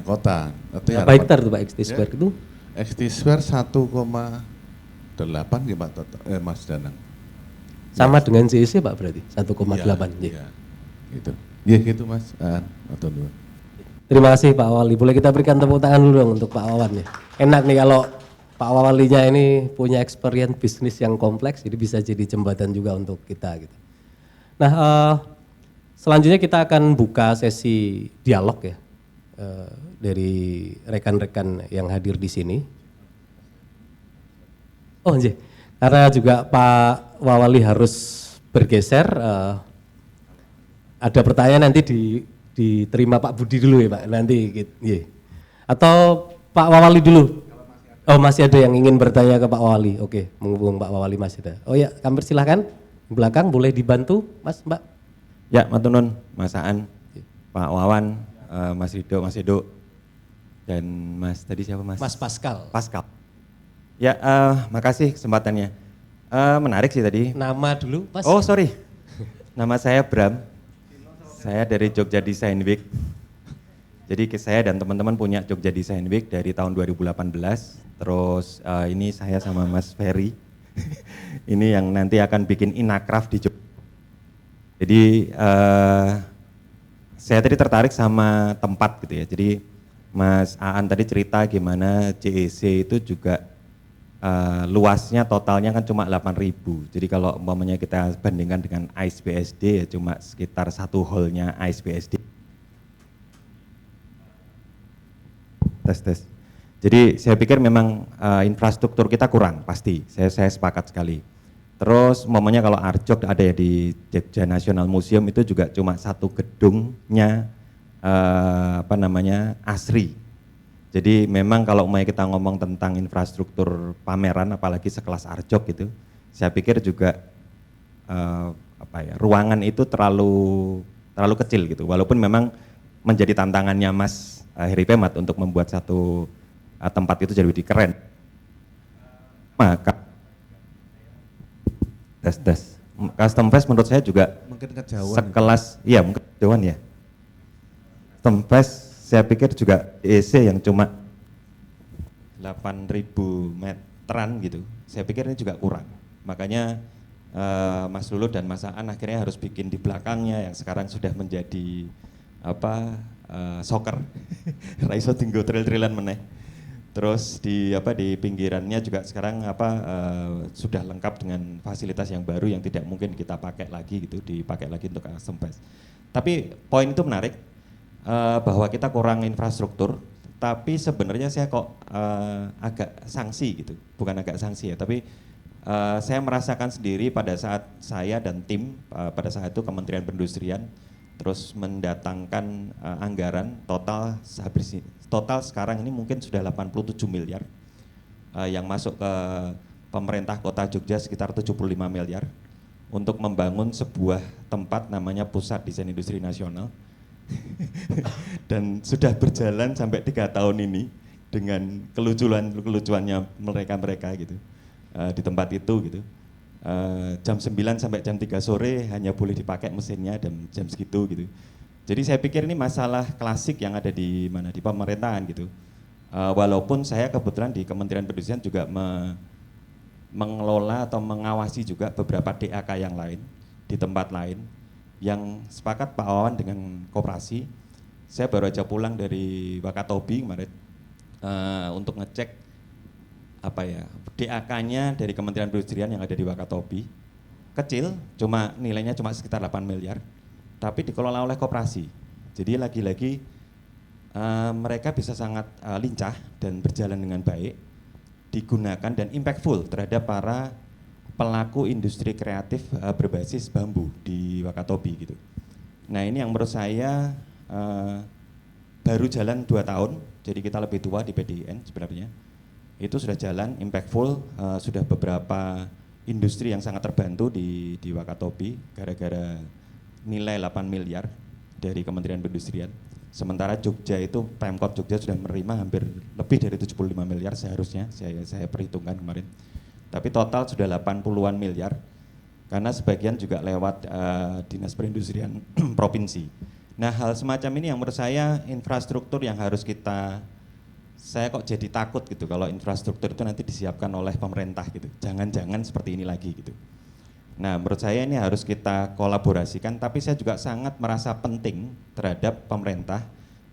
Speaker 3: kota.
Speaker 2: Berapa hektar tuh Pak XT Square itu?
Speaker 3: XT Square 1,8 ya Pak Mas Danang.
Speaker 2: Sama dengan CEC Pak berarti 1,8.
Speaker 3: Iya, gitu. Ya gitu Mas.
Speaker 2: Terima kasih Pak Wali. Boleh kita berikan tepuk tangan dulu dong untuk Pak Wawan ya. Enak nih kalau Pak Walinya ini punya experience bisnis yang kompleks, jadi bisa jadi jembatan juga untuk kita gitu. Nah, selanjutnya kita akan buka sesi dialog ya dari rekan-rekan yang hadir di sini. Oh iya, karena juga Pak Wali harus bergeser, ada pertanyaan nanti diterima Pak Budi dulu ya Pak, nanti gitu. Yeah. Atau Pak Wali dulu? Oh masih ada yang ingin bertanya ke Pak Wali, oke, menghubung Pak Wali masih ada. Oh ya, kami silahkan, di belakang boleh dibantu Mas Mbak.
Speaker 6: Ya, matunun, Mas Aan, Pak Wawan, Mas Rido, Mas Edo, dan Mas tadi siapa Mas?
Speaker 2: Mas Pascal.
Speaker 6: Pascal. Ya, makasih kesempatannya. Menarik sih tadi.
Speaker 2: Nama dulu Mas.
Speaker 6: Oh sorry, nama saya Bram. Saya dari Jogja Design Week. Jadi saya dan teman-teman punya Jogja Design Week dari tahun 2018. Terus ini saya sama Mas Ferry. Ini yang nanti akan bikin Inakraf di Jogja. Jadi saya tadi tertarik sama tempat gitu ya. Jadi Mas Aan tadi cerita gimana JEC itu juga luasnya totalnya kan cuma 8.000. Jadi kalau umpamanya kita bandingkan dengan ISBSD ya cuma sekitar satu hall-nya ISBSD. Tes. Jadi saya pikir memang infrastruktur kita kurang pasti. Saya sepakat sekali. Terus umpamanya kalau Arjok ada ya di Jogja National Museum itu juga cuma satu gedungnya ASRI. Jadi memang kalau mau kita ngomong tentang infrastruktur pameran apalagi sekelas Arjok gitu, saya pikir juga ruangan itu terlalu kecil gitu. Walaupun memang menjadi tantangannya Mas Heri Pemat untuk membuat satu tempat itu jadi lebih keren. Maka tes. Custom Fest menurut saya juga
Speaker 3: mungkin kejauhan.
Speaker 6: Sekelas, iya mungkin kejauhan ya. Custom Fest saya pikir juga EC yang cuma 8.000 meteran gitu, saya pikir ini juga kurang. Makanya Mas Lulu dan Mas Aan akhirnya harus bikin di belakangnya yang sekarang sudah menjadi soccer, raiso tinggo trail-trailan meneh. Terus di pinggirannya juga sekarang sudah lengkap dengan fasilitas yang baru yang tidak mungkin kita pakai lagi gitu, dipakai lagi untuk custom fest. Tapi poin itu menarik. Bahwa kita kurang infrastruktur, tapi sebenarnya saya kok agak sanksi gitu, bukan agak sanksi ya, tapi saya merasakan sendiri pada saat saya dan tim pada saat itu Kementerian Perindustrian terus mendatangkan anggaran total sekarang ini mungkin sudah 87 miliar yang masuk ke pemerintah Kota Jogja sekitar 75 miliar untuk membangun sebuah tempat namanya Pusat Desain Industri Nasional. Dan sudah berjalan sampai 3 tahun ini dengan kelucuannya mereka gitu di tempat itu gitu. Jam 9 sampai jam 3 sore hanya boleh dipakai mesinnya dan jam segitu gitu. Jadi saya pikir ini masalah klasik yang ada di pemerintahan gitu. Walaupun saya kebetulan di Kementerian Perindustrian juga mengelola atau mengawasi juga beberapa DAK yang lain di tempat lain. Yang sepakat Pak Wawan dengan koperasi, saya baru aja pulang dari Wakatobi kemarin untuk ngecek DAK-nya dari Kementerian Perindustrian yang ada di Wakatobi. Kecil, nilainya cuma sekitar 8 miliar, tapi dikelola oleh koperasi. Jadi lagi-lagi mereka bisa sangat lincah dan berjalan dengan baik. digunakan dan impactful terhadap para pelaku industri kreatif berbasis bambu di Wakatobi gitu. Nah ini yang menurut saya baru jalan 2 tahun, jadi kita lebih tua di PDIN sebenarnya. Itu sudah jalan, impactful, sudah beberapa industri yang sangat terbantu di Wakatobi gara-gara nilai 8 miliar dari Kementerian Perindustrian. Sementara Jogja itu, Pemkot Jogja sudah menerima hampir lebih dari 75 miliar seharusnya, saya perhitungkan kemarin. Tapi total sudah 80-an miliar, karena sebagian juga lewat Dinas Perindustrian Provinsi. Nah hal semacam ini yang menurut saya infrastruktur yang harus saya kok jadi takut gitu kalau infrastruktur itu nanti disiapkan oleh pemerintah gitu. Jangan-jangan seperti ini lagi gitu. Nah menurut saya ini harus kita kolaborasikan, tapi saya juga sangat merasa penting terhadap pemerintah.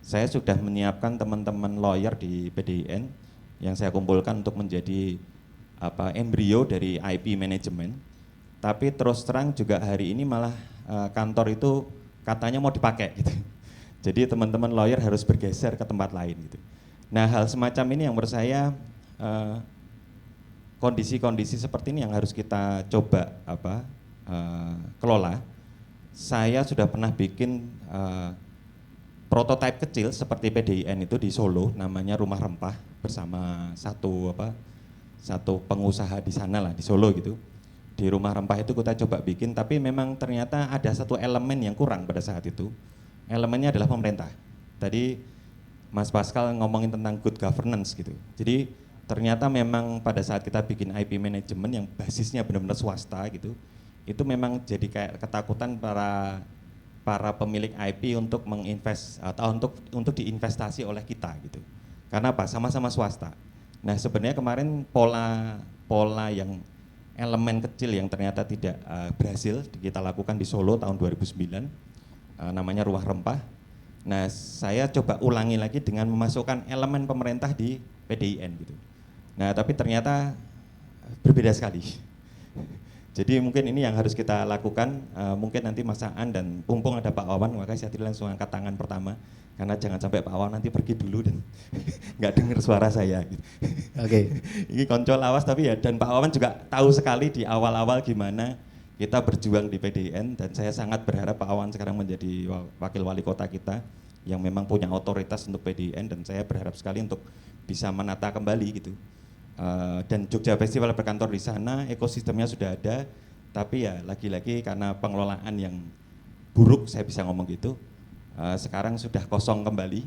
Speaker 6: Saya sudah menyiapkan teman-teman lawyer di PDIN yang saya kumpulkan untuk menjadi embrio dari IP management. Tapi terus terang juga hari ini malah kantor itu katanya mau dipakai gitu. Jadi teman-teman lawyer harus bergeser ke tempat lain gitu. Nah hal semacam ini yang menurut saya kondisi-kondisi seperti ini yang harus kita coba kelola. Saya sudah pernah bikin prototipe kecil seperti PDIN itu di Solo, namanya Rumah Rempah, bersama satu pengusaha di sana lah di Solo gitu. Di Rumah Rempah itu kita coba bikin, tapi memang ternyata ada satu elemen yang kurang pada saat itu. Elemennya adalah pemerintah. Tadi Mas Pascal ngomongin tentang good governance gitu. Jadi ternyata memang pada saat kita bikin IP management yang basisnya benar-benar swasta gitu, itu memang jadi kayak ketakutan para pemilik IP untuk menginvest atau untuk diinvestasi oleh kita gitu. Karena apa? Sama-sama swasta. Nah sebenarnya kemarin pola yang elemen kecil yang ternyata tidak berhasil kita lakukan di Solo tahun 2009, namanya Rumah Rempah. Nah saya coba ulangi lagi dengan memasukkan elemen pemerintah di PDIN gitu. Nah tapi ternyata berbeda sekali. Jadi mungkin ini yang harus kita lakukan, mungkin nanti Mas Aan dan mumpung ada Pak Wawan, makanya saya tadi langsung angkat tangan pertama, karena jangan sampai Pak Wawan nanti pergi dulu dan nggak dengar suara saya. Gitu.
Speaker 2: Oke.
Speaker 6: Ini konco lawas tapi ya, dan Pak Wawan juga tahu sekali di awal-awal gimana kita berjuang di PDIN, dan saya sangat berharap Pak Wawan sekarang menjadi wakil wali kota kita yang memang punya otoritas untuk PDIN, dan saya berharap sekali untuk bisa menata kembali gitu. Dan Jogja Festival berkantor di sana, ekosistemnya sudah ada, tapi ya lagi-lagi karena pengelolaan yang buruk, saya bisa ngomong gitu, sekarang sudah kosong kembali.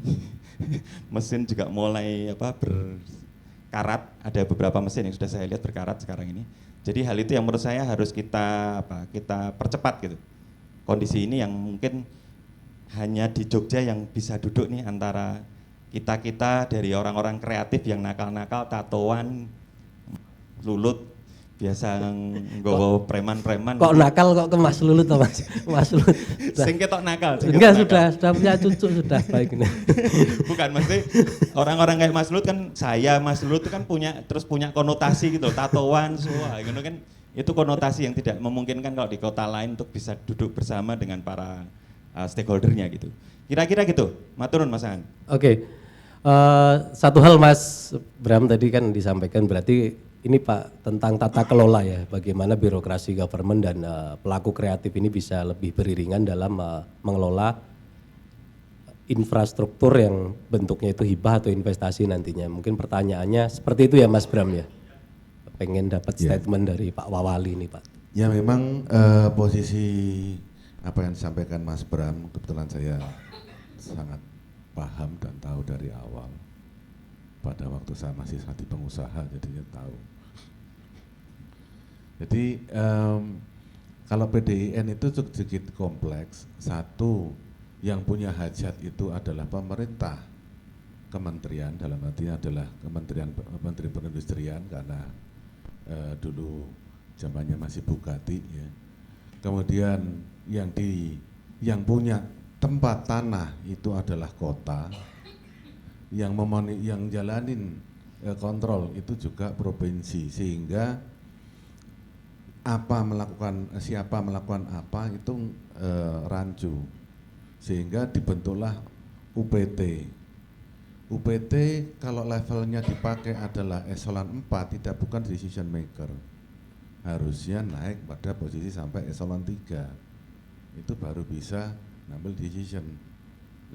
Speaker 6: Mesin juga mulai berkarat, ada beberapa mesin yang sudah saya lihat berkarat sekarang ini. Jadi hal itu yang menurut saya harus kita percepat gitu. Kondisi ini yang mungkin hanya di Jogja yang bisa duduk nih antara kita dari orang-orang kreatif yang nakal-nakal, tatoan, lulut, biasa nggawa preman-preman.
Speaker 2: Kok nakal kok ke Mas Lulut toh Mas? Mas Lulut.
Speaker 6: Sing ketok nakal.
Speaker 2: Enggak, sudah punya cucu, sudah baik.
Speaker 6: Bukan, maksudnya orang-orang kayak Mas Lulut kan, Mas Lulut itu kan punya konotasi gitu, tatoan semua gitu kan. Itu konotasi yang tidak memungkinkan kalau di kota lain untuk bisa duduk bersama dengan para stakeholdernya gitu. Kira-kira gitu. Maturun Mas Aan.
Speaker 2: Oke. Satu hal Mas Bram tadi kan disampaikan, berarti ini Pak tentang tata kelola ya, bagaimana birokrasi government dan pelaku kreatif ini bisa lebih beriringan dalam mengelola infrastruktur yang bentuknya itu hibah atau investasi nantinya. Mungkin pertanyaannya seperti itu ya Mas Bram ya. Pengen dapat statement dari Pak Wawali ini Pak.
Speaker 3: Ya memang posisi apa yang disampaikan Mas Bram kebetulan saya sangat paham dan tahu dari awal. Pada waktu saya masih jadi pengusaha, jadinya tahu. Jadi kalau PDIN itu sedikit kompleks. Satu, yang punya hajat itu adalah pemerintah, kementerian, dalam artinya adalah Kementerian Perindustrian karena dulu zamannya masih Bugatti ya. Kemudian yang punya tempat tanah itu adalah kota. Yang jalanin kontrol itu juga provinsi, sehingga siapa melakukan apa itu rancu, sehingga dibentuklah UPT. UPT kalau levelnya dipakai adalah eselon 4 tidak bukan decision maker. Harusnya naik pada posisi sampai eselon 3. Itu baru bisa ngambil decision.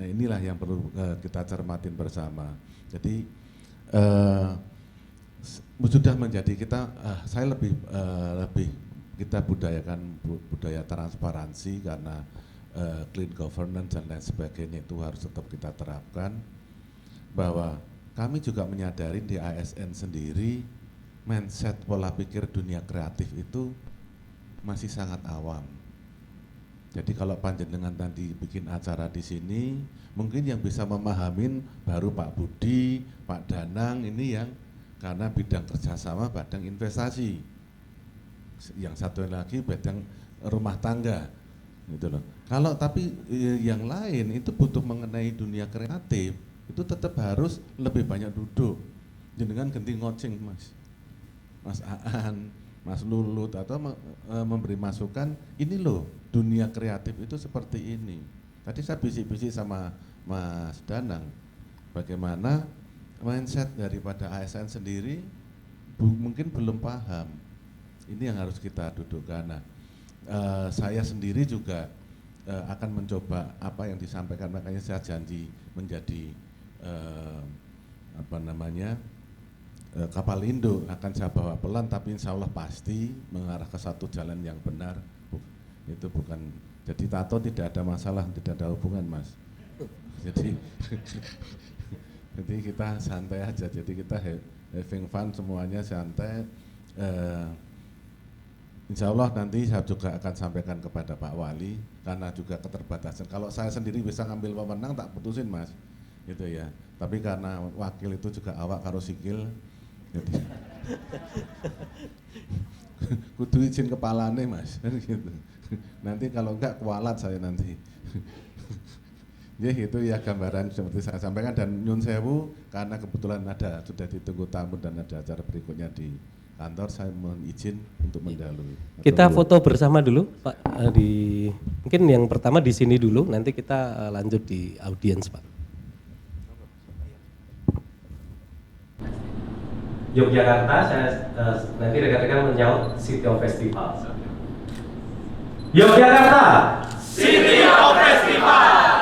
Speaker 3: Nah, inilah yang perlu kita cermatin bersama. Jadi sudah menjadi kita saya lebih kita budayakan budaya transparansi karena clean governance dan lain sebagainya itu harus tetap kita terapkan. Bahwa kami juga menyadari di ASN sendiri mindset pola pikir dunia kreatif itu masih sangat awam. Jadi kalau panjenengan nanti bikin acara di sini, mungkin yang bisa memahamin baru Pak Budi, Pak Danang ini yang karena bidang kerjasama, bidang investasi. Yang satu lagi bidang rumah tangga, gitu loh. Kalau tapi yang lain itu butuh mengenai dunia kreatif, itu tetap harus lebih banyak duduk. Jenengan ganti ngoceng Mas Aan, Mas Lulut atau memberi masukan, ini loh dunia kreatif itu seperti ini. Tadi saya bisik-bisik sama Mas Danang, bagaimana mindset daripada ASN sendiri mungkin belum paham. Ini yang harus kita dudukkan. Nah, saya sendiri juga akan mencoba apa yang disampaikan, makanya saya janji menjadi kapal induk akan saya bawa pelan, tapi insya Allah pasti mengarah ke satu jalan yang benar. Itu bukan, jadi tato tidak ada masalah, tidak ada hubungan Mas. Jadi jadi kita santai aja, jadi kita having fun semuanya santai. Insya Allah nanti saya juga akan sampaikan kepada Pak Wali karena juga keterbatasan. Kalau saya sendiri bisa ngambil wewenang tak putusin Mas, gitu ya. Tapi karena wakil itu juga awak karo sikil, jadi kudu izin kepalane Mas, gitu. Nanti kalau enggak kualat saya nanti. Ya itu ya gambaran seperti saya sampaikan, dan nyun sewu karena kebetulan sudah ditunggu tamu dan ada acara berikutnya di kantor, saya mohon izin untuk mendahului.
Speaker 2: Kita foto bersama dulu Pak, mungkin yang pertama di sini dulu, nanti kita lanjut di audiens Pak. Yogyakarta, saya nanti rekan-rekan menjawab City of Festival. Yogyakarta,
Speaker 7: City of Festival.